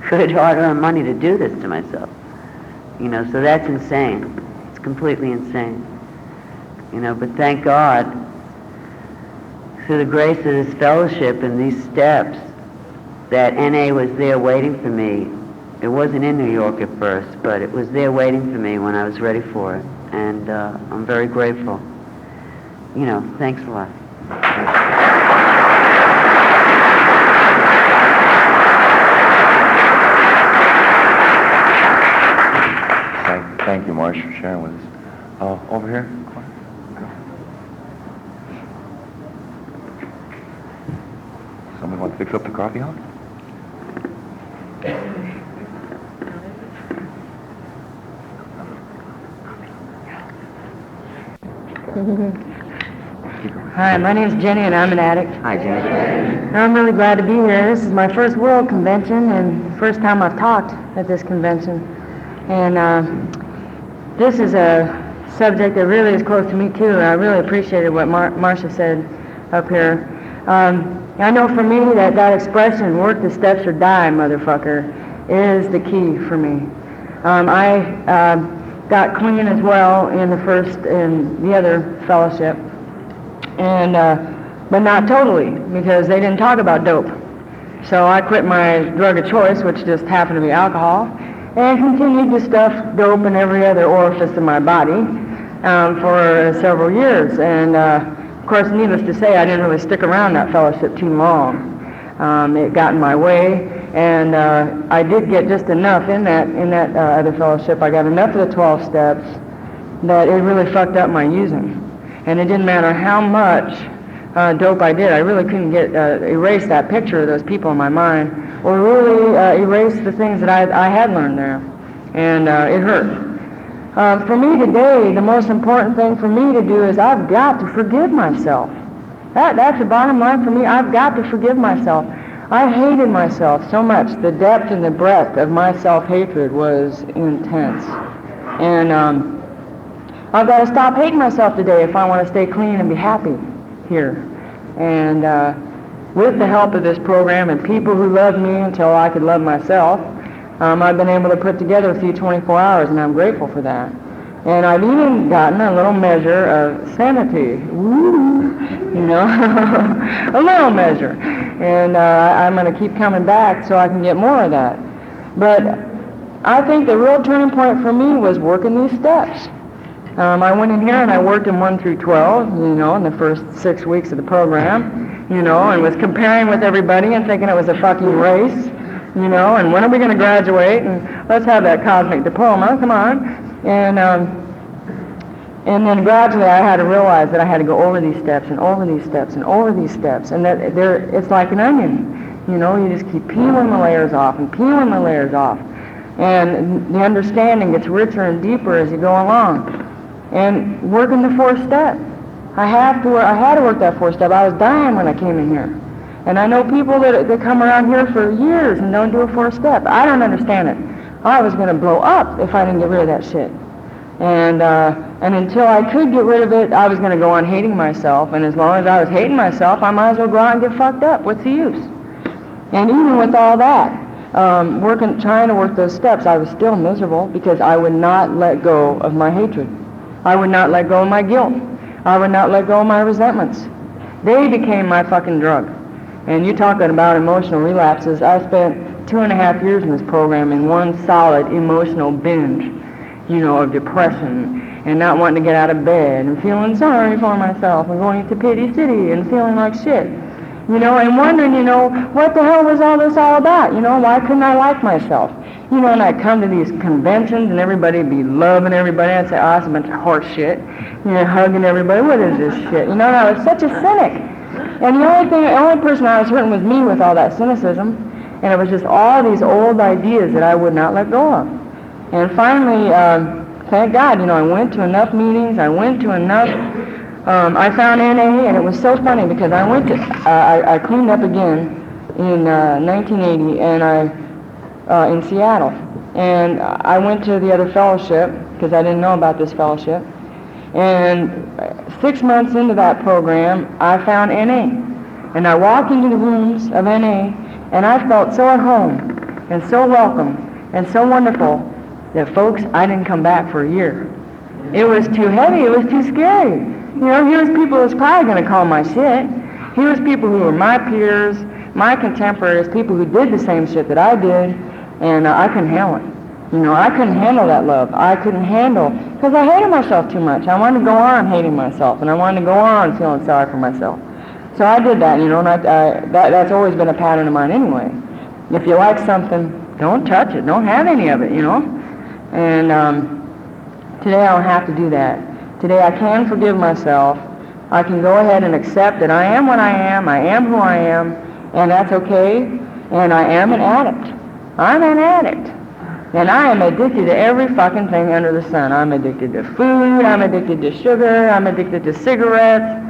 [SPEAKER 9] good hard-earned money to do this to myself. You know, so that's insane. It's completely insane. You know, but thank God, through the grace of this fellowship and these steps, that NA was there waiting for me. It wasn't in New York at first, but it was there waiting for me when I was ready for it. And I'm very grateful. You know, thanks a lot.
[SPEAKER 2] Thank you, Marsh, for sharing with us. Over here. Someone want to fix up the coffee, huh?
[SPEAKER 7] Hi, my name's Jenny, and I'm an addict.
[SPEAKER 9] Hi, Jenny.
[SPEAKER 7] I'm really glad to be here. This is my first World Convention and first time I've talked at this convention. And this is a subject that really is close to me, too. I really appreciated what Marcia said up here. I know for me that expression, work the steps or die, motherfucker, is the key for me. I got clean as well in the other fellowship, and but not totally, because they didn't talk about dope. So I quit my drug of choice, which just happened to be alcohol, and continued to stuff dope in every other orifice of my body for several years. And of course, needless to say, I didn't really stick around that fellowship too long. It got in my way, and I did get just enough in that other fellowship. I got enough of the 12 steps that it really fucked up my using. And it didn't matter how much dope I did. I really couldn't erase that picture of those people in my mind, or really erase the things that I had learned there. And it hurt. For me today, the most important thing for me to do is I've got to forgive myself. That's the bottom line for me. I've got to forgive myself. I hated myself so much. The depth and the breadth of my self-hatred was intense. And I've got to stop hating myself today if I want to stay clean and be happy here. And with the help of this program and people who loved me until I could love myself, I've been able to put together a few 24 hours, and I'm grateful for that. And I've even gotten a little measure of sanity. Woo! You know, a little measure. And I'm going to keep coming back so I can get more of that. But I think the real turning point for me was working these steps. I went in here and I worked in 1 through 12, you know, in the first 6 weeks of the program, you know, and was comparing with everybody and thinking it was a fucking race, you know, and when are we going to graduate, and let's have that cosmic diploma, come on. And then gradually I had to realize that I had to go over these steps and over these steps and over these steps, and that it's like an onion, you know, you just keep peeling the layers off and peeling the layers off, and the understanding gets richer and deeper as you go along. And working the 4th step. I had to work that 4th step. I was dying when I came in here. And I know people that come around here for years and don't do a 4th step. I don't understand it. I was going to blow up if I didn't get rid of that shit. And until I could get rid of it, I was going to go on hating myself. And as long as I was hating myself, I might as well go out and get fucked up. What's the use? And even with all that, trying to work those steps, I was still miserable because I would not let go of my hatred. I would not let go of my guilt. I would not let go of my resentments. They became my fucking drug. And you're talking about emotional relapses. I spent 2.5 years in this program in one solid emotional binge, you know, of depression and not wanting to get out of bed and feeling sorry for myself and going to pity city and feeling like shit, you know, and wondering, you know, what the hell was all this all about? You know, why couldn't I like myself? You know, and I'd come to these conventions and everybody'd be loving everybody. I'd say, oh, it's a bunch of horse shit. You know, hugging everybody. What is this shit? You know, and I was such a cynic. And the only person I was hurting was me with all that cynicism. And it was just all these old ideas that I would not let go of. And finally, thank God, you know, I went to enough meetings. I went to enough. I found NA, and it was so funny because I cleaned up again in 1980, and in Seattle, and I went to the other fellowship because I didn't know about this fellowship, and 6 months into that program I found NA, and I walked into the rooms of NA and I felt so at home and so welcome and so wonderful that, folks, I didn't come back for a year. It was too heavy, it was too scary. You know, here's people who's probably going to call my shit. Here's people who were my peers, my contemporaries, people who did the same shit that I did. And I couldn't handle it. You know, I couldn't handle that love. I couldn't handle, because I hated myself too much. I wanted to go on hating myself, and I wanted to go on feeling sorry for myself. So I did that, you know, and that's always been a pattern of mine anyway. If you like something, don't touch it. Don't have any of it, you know. And today I don't have to do that. Today I can forgive myself. I can go ahead and accept that I am what I am who I am, and that's okay, and I am an addict. I'm an addict, and I am addicted to every fucking thing under the sun. I'm addicted to food, I'm addicted to sugar, I'm addicted to cigarettes,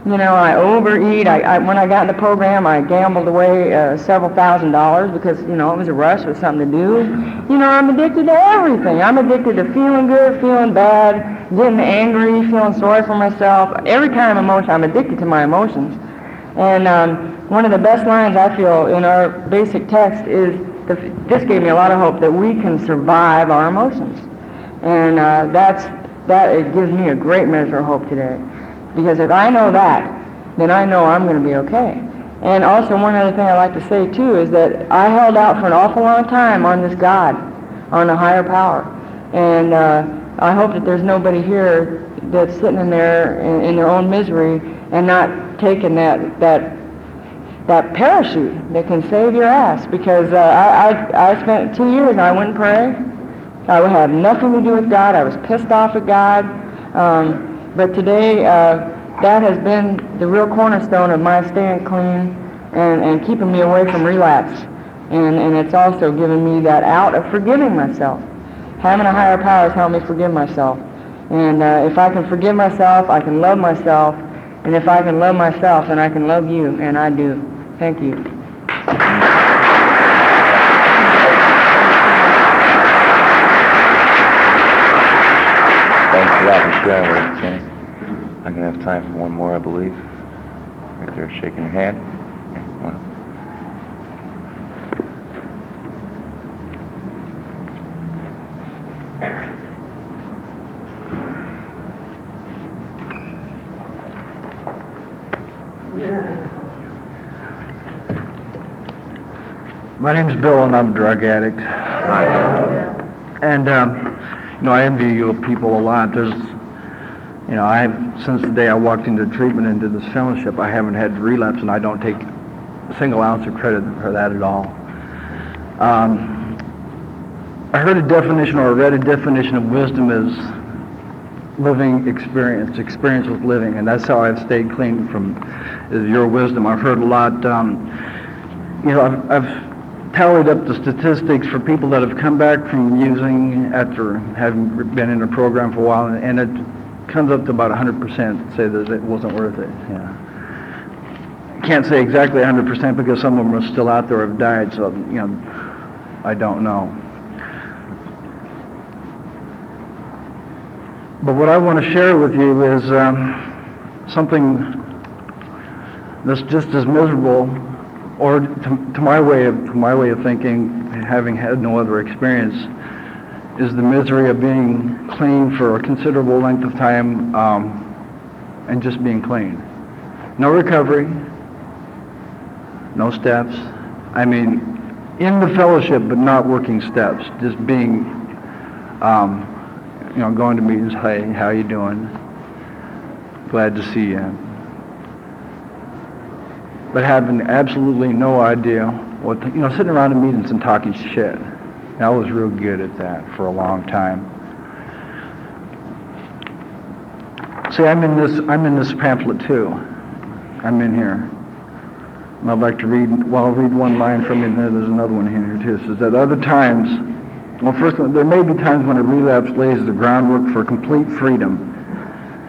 [SPEAKER 7] you know, I overeat. When I got in the program, I gambled away several $1,000s because, you know, it was a rush, it was something to do. You know, I'm addicted to everything. I'm addicted to feeling good, feeling bad, getting angry, feeling sorry for myself. Every kind of emotion, I'm addicted to my emotions. And one of the best lines I feel in our basic text is, this gave me a lot of hope, that we can survive our emotions. And it gives me a great measure of hope today. Because if I know that, then I know I'm going to be okay. And also one other thing I'd like to say too is that I held out for an awful long time on this God on a higher power. And I hope that there's nobody here that's sitting in there in their own misery and not taking that parachute that can save your ass. Because I spent 2 years and I wouldn't pray. I would have nothing to do with God. I was pissed off at God. But today, that has been the real cornerstone of my staying clean and keeping me away from relapse. And it's also given me that out of forgiving myself. Having a higher power has helped me forgive myself. And if I can forgive myself, I can love myself. And if I can love myself, then I can love you, and I do. Thank you.
[SPEAKER 2] Thanks a lot for sharing with us, Jenny. I'm going to have time for one more, I believe. Right there, shaking your hand. Okay, one.
[SPEAKER 10] My name's Bill, and I'm a drug addict. And, I envy you people a lot. Since the day I walked into treatment, into this fellowship, I haven't had relapse, and I don't take a single ounce of credit for that at all. I heard a definition, or read a definition of wisdom as living experience with living, and that's how I've stayed clean from is your wisdom. I've heard a lot, I've tallied up the statistics for people that have come back from using after having been in a program for a while, and it comes up to about 100% say that it wasn't worth it. Yeah. Can't say exactly 100% because some of them are still out there or have died, so, I don't know. But what I want to share with you is something that's just as miserable, or to my way of thinking, having had no other experience, is the misery of being clean for a considerable length of time and just being clean. No recovery, no steps. I mean, in the fellowship, but not working steps. Just being, going to meetings. Hey, how you doing? Glad to see you. But having absolutely no idea what, sitting around in meetings and talking shit. I was real good at that for a long time. See, I'm in this pamphlet too. I'm in here. And I'd like to read, I'll read one line from it, and there's another one here too. It says that other times, first, there may be times when a relapse lays the groundwork for complete freedom.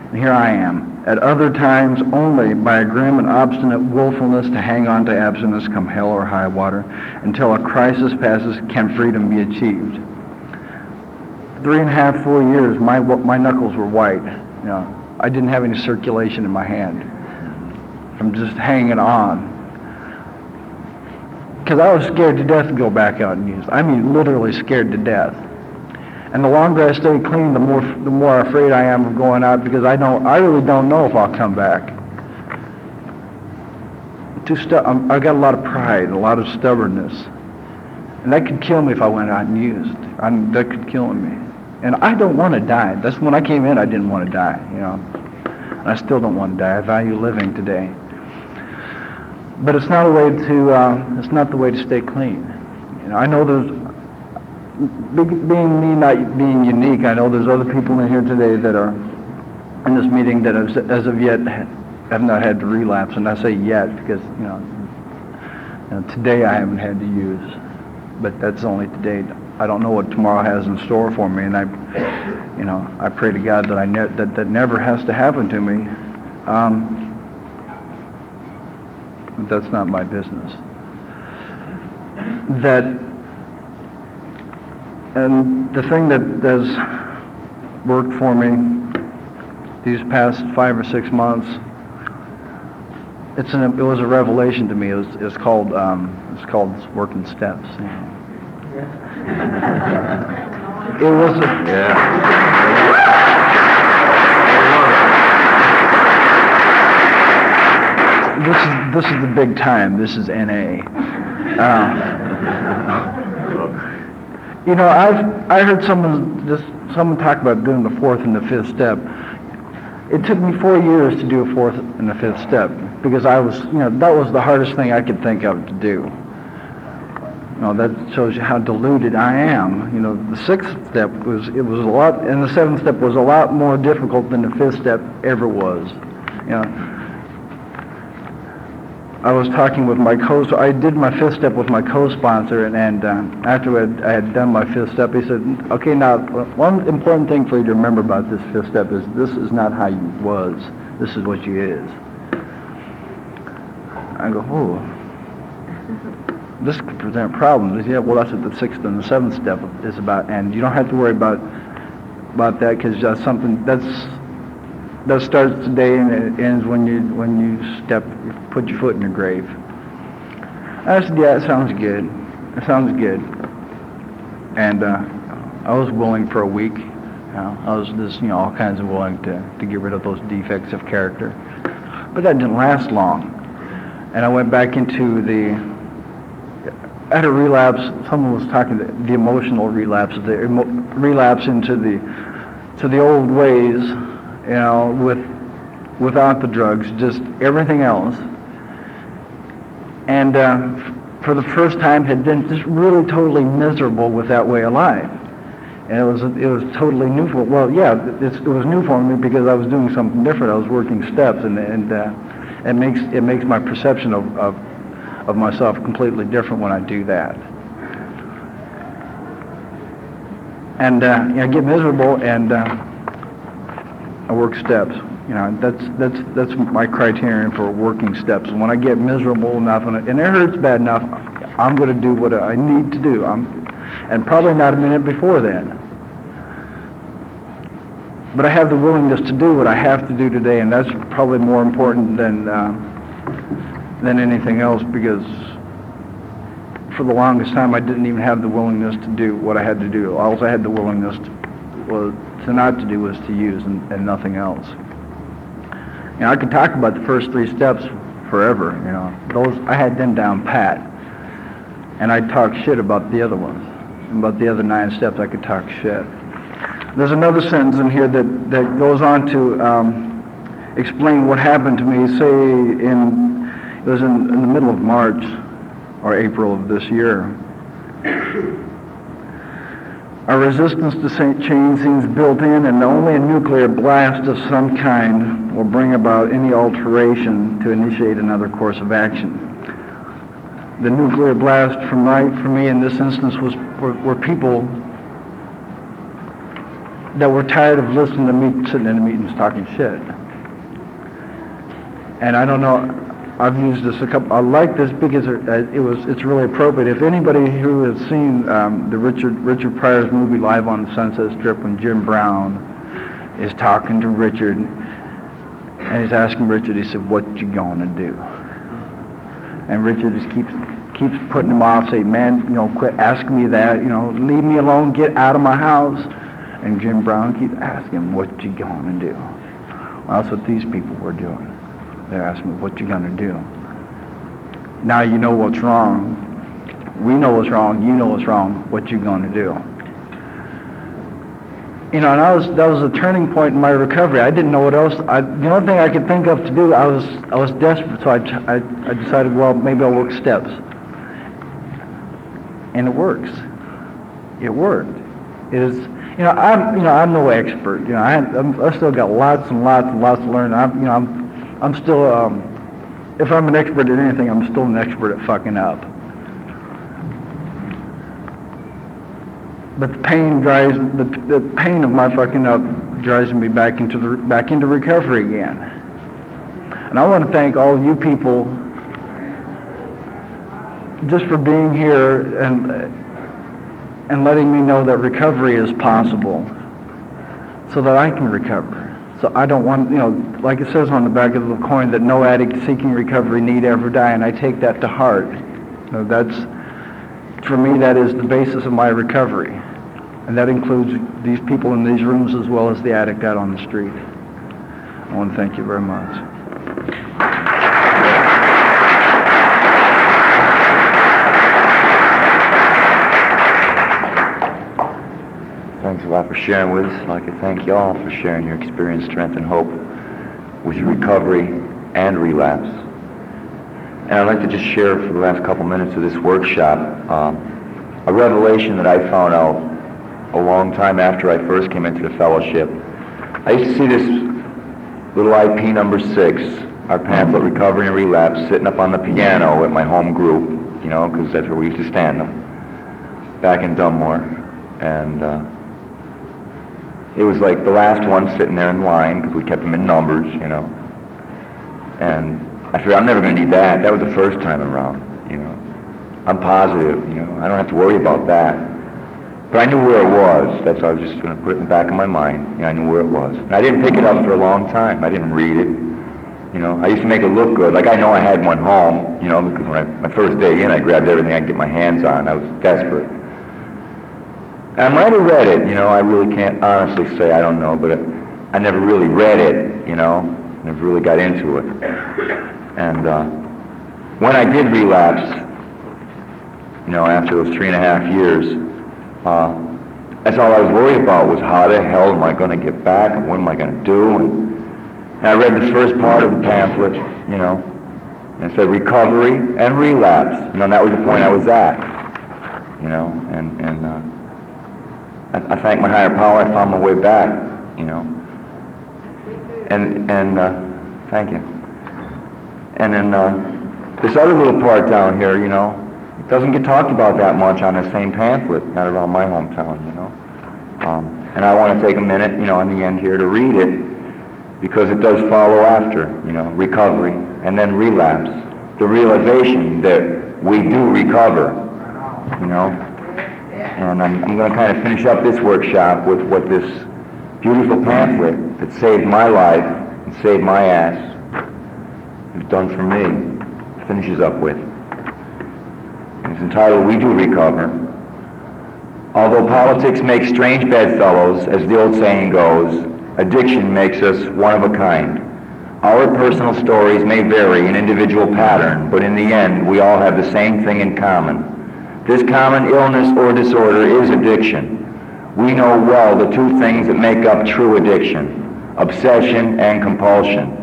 [SPEAKER 10] And here I am. At other times, only by a grim and obstinate willfulness to hang on to abstinence come hell or high water, until a crisis passes, can freedom be achieved. 3.5, 4 years, my knuckles were white. I didn't have any circulation in my hand from just hanging on. Because I was scared to death to go back out and use. I mean, literally scared to death. And the longer I stay clean, the more afraid I am of going out, because I really don't know if I'll come back. I've got a lot of pride, a lot of stubbornness, and that could kill me if I went out and used. That could kill me. And I don't want to die. That's when I came in. I didn't want to die. And I still don't want to die. I value living today. But it's not a way to. It's not the way to stay clean. I know there's. Being me not being unique, I know there's other people in here today that are in this meeting that as of yet have not had to relapse, and I say yet because today I haven't had to use, but that's only today. I don't know what tomorrow has in store for me, and I pray to God that that never has to happen to me. But that's not my business. And the thing that has worked for me these past 5 or 6 months, it was a revelation to me. It's called working steps. It was This is the big time. This is NA. You know, I heard someone talk about doing the fourth and the fifth step. It took me 4 years to do a fourth and a fifth step because that was the hardest thing I could think of to do. You know, that shows you how deluded I am. You know, the sixth step was a lot, and the seventh step was a lot more difficult than the fifth step ever was. You know, I was talking with I did my fifth step with my co-sponsor, and after I had done my fifth step, he said, okay, now, one important thing for you to remember about this fifth step is this is not how you was, this is what you is. I go, oh, this could present problems. He said, yeah, well, that's what the sixth and the seventh step is about, and you don't have to worry about that because that's something that starts today and it ends when you put your foot in your grave. I said, yeah, it sounds good. It sounds good. And I was willing for a week. I was just, all kinds of willing to get rid of those defects of character. But that didn't last long. And I went back into I had a relapse. Someone was talking the emotional relapse, relapse into the old ways. Without the drugs, just everything else. And for the first time had been just really totally miserable with that way of life. And it was totally new for, well, yeah, it was new for me because I was doing something different. I was working steps, and it makes my perception of myself completely different when I do that. And I get miserable and I work steps. That's my criterion for working steps. And when I get miserable enough and it hurts bad enough, I'm going to do what I need to do. And probably not a minute before then. But I have the willingness to do what I have to do today, and that's probably more important than anything else, because for the longest time I didn't even have the willingness to do what I had to do. All I had the willingness to not to do was to use and nothing else. I could talk about the first 3 steps forever. Those I had them down pat, and I'd talk shit about the other ones. About the other 9 steps, I could talk shit. There's another sentence in here that goes on to explain what happened to me. Say it was in the middle of March or April of this year. Our resistance to change seems built in, and only a nuclear blast of some kind will bring about any alteration to initiate another course of action. The nuclear blast for me in this instance were people that were tired of listening to me sitting in the meetings talking shit. And I don't know, I've used this I like this because it's really appropriate. If anybody who has seen the Richard Pryor's movie Live on the Sunset Strip, when Jim Brown is talking to Richard and he's asking Richard, he said, "What you gonna do?" And Richard just keeps putting him off, saying, "Man, quit asking me that, leave me alone, get out of my house." And Jim Brown keeps asking him, "What you gonna do?" Well, that's what these people were doing. They're asking me, "What you gonna do?" Now you know what's wrong. We know what's wrong. You know what's wrong. What you gonna do? And that was a turning point in my recovery. I didn't know what else. The only thing I could think of to do, I was desperate, so I decided, well, maybe I'll work steps. And it works. It worked. It is. I'm no expert. I still got lots and lots and lots to learn. I'm still, if I'm an expert at anything, I'm still an expert at fucking up. But the pain of my fucking up drives me back into recovery again. And I want to thank all of you people just for being here and letting me know that recovery is possible, so that I can recover. So I don't want, like it says on the back of the coin, that no addict seeking recovery need ever die, and I take that to heart. For me, that is the basis of my recovery. And that includes these people in these rooms as well as the addict out on the street. I want to thank you very much.
[SPEAKER 2] for sharing with us. I'd like to thank you all for sharing your experience, strength, and hope with your recovery and relapse. And I'd like to just share for the last couple minutes of this workshop a revelation that I found out a long time after I first came into the fellowship. I used to see this little IP number 6, our pamphlet, Recovery and Relapse, sitting up on the piano at my home group, you know, because that's where we used to stand them, back in Dunmore. And it was like the last one sitting there in line, because we kept them in numbers, you know. And I figured, I'm never going to need that. That was the first time around, you know. I'm positive, you know. I don't have to worry about that. But I knew where it was. That's why I was just going to put it in the back of my mind. You know, I knew where it was. And I didn't pick it up for a long time. I didn't read it. You know, I used to make it look good. Like I know I had one home, you know, because when my first day in, I grabbed everything I could get my hands on. I was desperate. And I might have read it, you know. I really can't honestly say, I don't know, but I never really read it, you know. Never really got into it. And when I did relapse, you know, after those 3.5 years, that's all I was worried about was how the hell am I going to get back and what am I going to do? And I read the first part of the pamphlet, you know, and it said recovery and relapse. You know, and that was the point I was at, you know, and I thank my higher power. I found my way back, you know, and thank you. And then this other little part down here, you know, it doesn't get talked about that much on the same pamphlet, not around my hometown, you know. And I want to take a minute, you know, in the end here to read it, because it does follow after, you know, recovery and then relapse. The realization that we do recover, you know. And I'm going to kind of finish up this workshop with what this beautiful pamphlet that saved my life and saved my ass has done for me, finishes up with. It's entitled, We Do Recover. Although politics makes strange bedfellows, as the old saying goes, addiction makes us one of a kind. Our personal stories may vary in individual pattern, but in the end, we all have the same thing in common. This common illness or disorder is addiction. We know well the two things that make up true addiction, obsession and compulsion.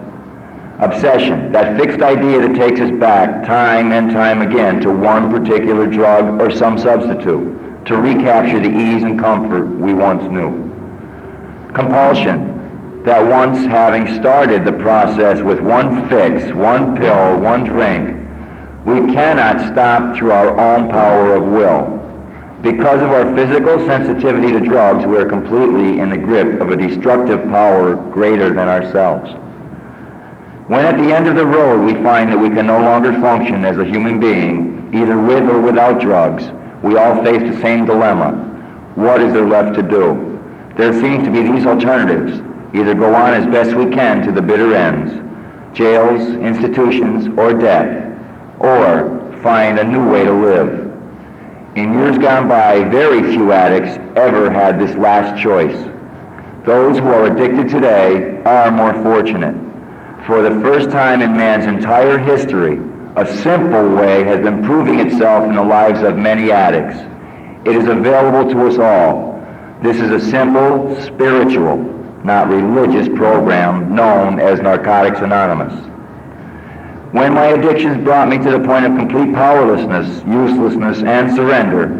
[SPEAKER 2] Obsession, that fixed idea that takes us back time and time again to one particular drug or some substitute to recapture the ease and comfort we once knew. Compulsion, that once having started the process with one fix, one pill, one drink, we cannot stop through our own power of will. Because of our physical sensitivity to drugs, we are completely in the grip of a destructive power greater than ourselves. When at the end of the road we find that we can no longer function as a human being, either with or without drugs, we all face the same dilemma. What is there left to do? There seems to be these alternatives. Either go on as best we can to the bitter ends, jails, institutions, or death, or find a new way to live. In years gone by, very few addicts ever had this last choice. Those who are addicted today are more fortunate. For the first time in man's entire history, a simple way has been proving itself in the lives of many addicts. It is available to us all. This is a simple, spiritual, not religious program known as Narcotics Anonymous. When my addictions brought me to the point of complete powerlessness, uselessness, and surrender,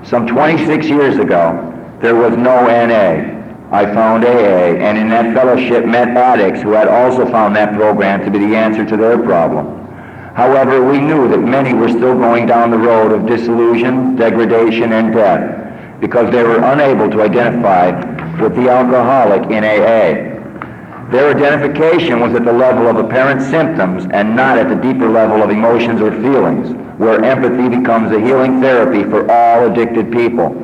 [SPEAKER 2] some 26 years ago, there was no NA. I found AA, and in that fellowship met addicts who had also found that program to be the answer to their problem. However, we knew that many were still going down the road of disillusion, degradation, and death because they were unable to identify with the alcoholic in AA. Their identification was at the level of apparent symptoms and not at the deeper level of emotions or feelings, where empathy becomes a healing therapy for all addicted people.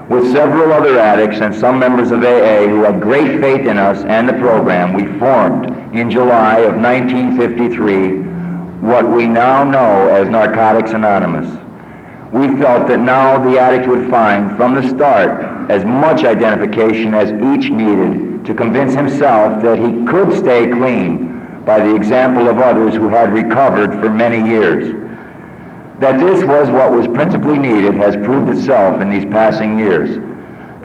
[SPEAKER 2] With several other addicts and some members of AA who had great faith in us and the program, we formed in July of 1953 what we now know as Narcotics Anonymous. We felt that now the addict would find from the start as much identification as each needed to convince himself that he could stay clean by the example of others who had recovered for many years. That this was what was principally needed has proved itself in these passing years.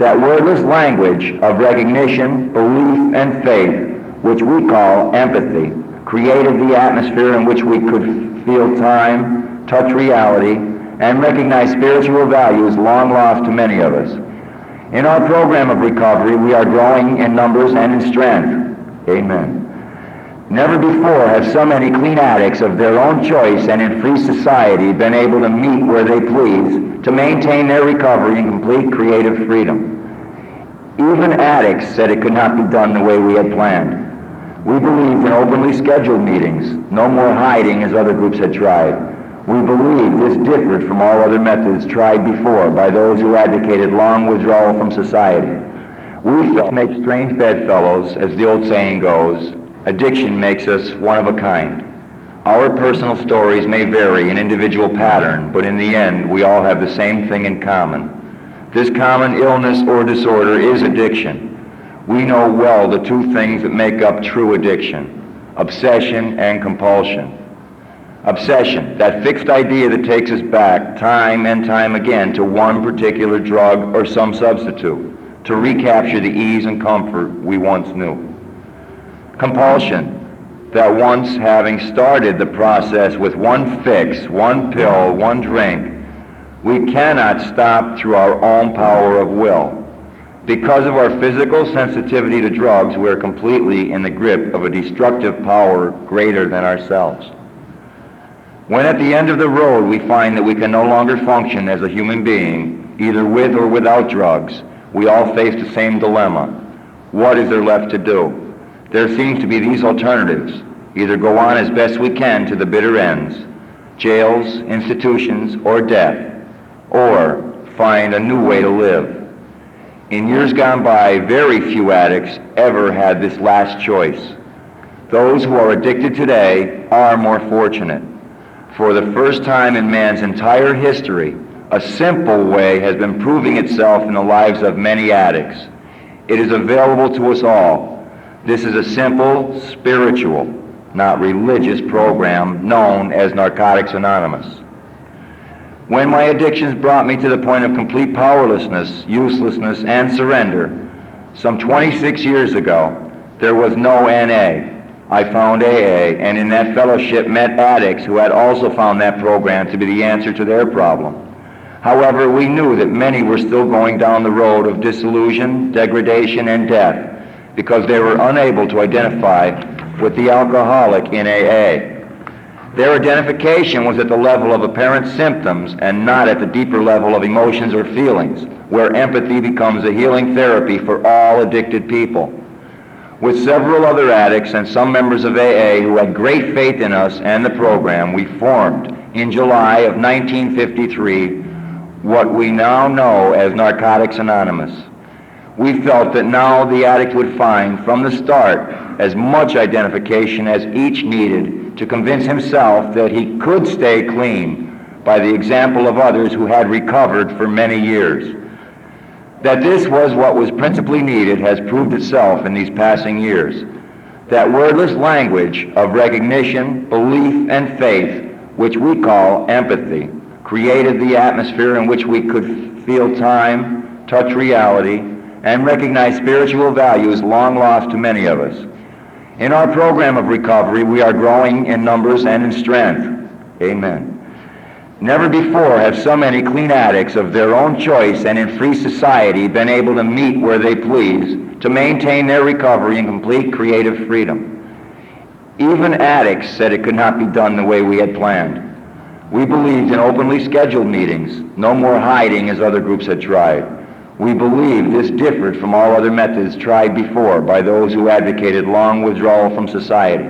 [SPEAKER 2] That wordless language of recognition, belief, and faith, which we call empathy, created the atmosphere in which we could feel time, touch reality, and recognize spiritual values long lost to many of us. In our program of recovery, we are growing in numbers and in strength. Amen. Never before have so many clean addicts of their own choice and in free society been able to meet where they please to maintain their recovery in complete creative freedom. Even addicts said it could not be done the way we had planned. We believed in openly scheduled meetings, no more hiding as other groups had tried. We believed this differed from all other methods tried before by those who advocated long withdrawal from society. We felt make strange bedfellows, as the old saying goes. Addiction makes us one of a kind. Our personal stories may vary in individual pattern, but in the end, we all have the same thing in common. This common illness or disorder is addiction. We know well the two things that make up true addiction: obsession and compulsion. Obsession, that fixed idea that takes us back time and time again to one particular drug or some substitute to recapture the ease and comfort we once knew. Compulsion, that once having started the process with one fix, one pill, one drink, we cannot stop through our own power of will. Because of our physical sensitivity to drugs, we are completely in the grip of a destructive power greater than ourselves. When at the end of the road we find that we can no longer function as a human being, either with or without drugs, we all face the same dilemma. What is there left to do? There seems to be these alternatives: either go on as best we can to the bitter ends, jails, institutions, or death, or find a new way to live. In years gone by, very few addicts ever had this last choice. Those who are addicted today are more fortunate. For the first time in man's entire history, a simple way has been proving itself in the lives of many addicts. It is available to us all. This is a simple, spiritual, not religious program known as Narcotics Anonymous. When my addictions brought me to the point of complete powerlessness, uselessness, and surrender, some 26 years ago, there was no NA. I found AA, and in that fellowship met addicts who had also found that program to be the answer to their problem. However, we knew that many were still going down the road of disillusion, degradation, and death because they were unable to identify with the alcoholic in AA. Their identification was at the level of apparent symptoms and not at the deeper level of emotions or feelings, where empathy becomes a healing therapy for all addicted people. With several other addicts and some members of AA who had great faith in us and the program, we formed in July of 1953 what we now know as Narcotics Anonymous. We felt that now the addict would find from the start as much identification as each needed to convince himself that he could stay clean by the example of others who had recovered for many years. That this was what was principally needed has proved itself in these passing years. That wordless language of recognition, belief, and faith, which we call empathy, created the atmosphere in which we could feel time, touch reality, and recognize spiritual values long lost to many of us. In our program of recovery, we are growing in numbers and in strength. Amen. Never before have so many clean addicts of their own choice and in free society been able to meet where they please to maintain their recovery in complete creative freedom. Even addicts said it could not be done the way we had planned. We believed in openly scheduled meetings, no more hiding as other groups had tried. We believed this differed from all other methods tried before by those who advocated long withdrawal from society.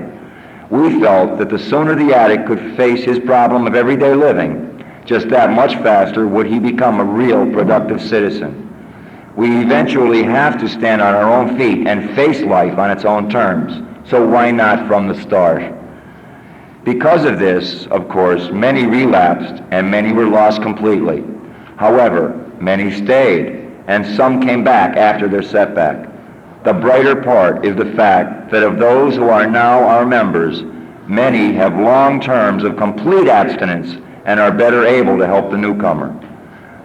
[SPEAKER 2] We felt that the sooner the addict could face his problem of everyday living, just that much faster would he become a real productive citizen. We eventually have to stand on our own feet and face life on its own terms, so why not from the start? Because of this, of course, many relapsed and many were lost completely. However, many stayed, and some came back after their setback. The brighter part is the fact that of those who are now our members, many have long terms of complete abstinence and are better able to help the newcomer.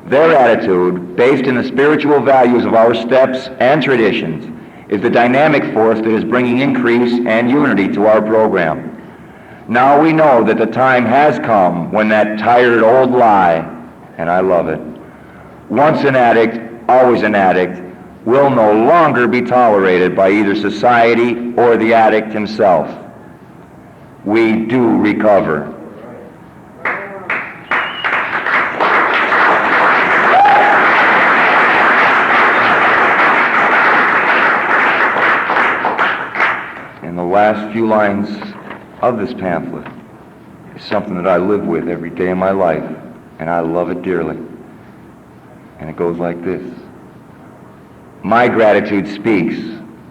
[SPEAKER 2] Their attitude, based in the spiritual values of our steps and traditions, is the dynamic force that is bringing increase and unity to our program. Now we know that the time has come when that tired old lie, and I love it, once an addict, always an addict, will no longer be tolerated by either society or the addict himself. We do recover. And the last few lines of this pamphlet is something that I live with every day of my life, and I love it dearly. And it goes like this. My gratitude speaks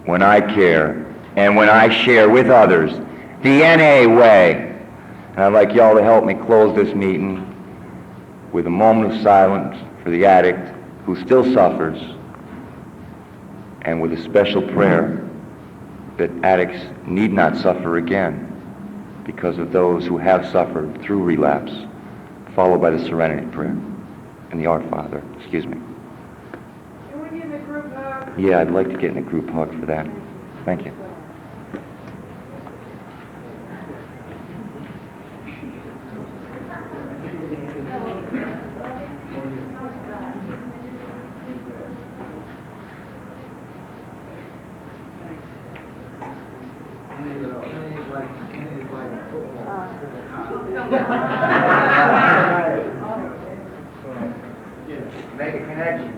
[SPEAKER 2] when I care and when I share with others the NA way. And I'd like y'all to help me close this meeting with a moment of silence for the addict who still suffers, and with a special prayer that addicts need not suffer again because of those who have suffered through relapse, followed by the Serenity Prayer and the Our Father. Excuse me.
[SPEAKER 7] Can we get in a group hug?
[SPEAKER 2] Yeah, I'd like to get in a group hug for that. Thank you. Make a connection.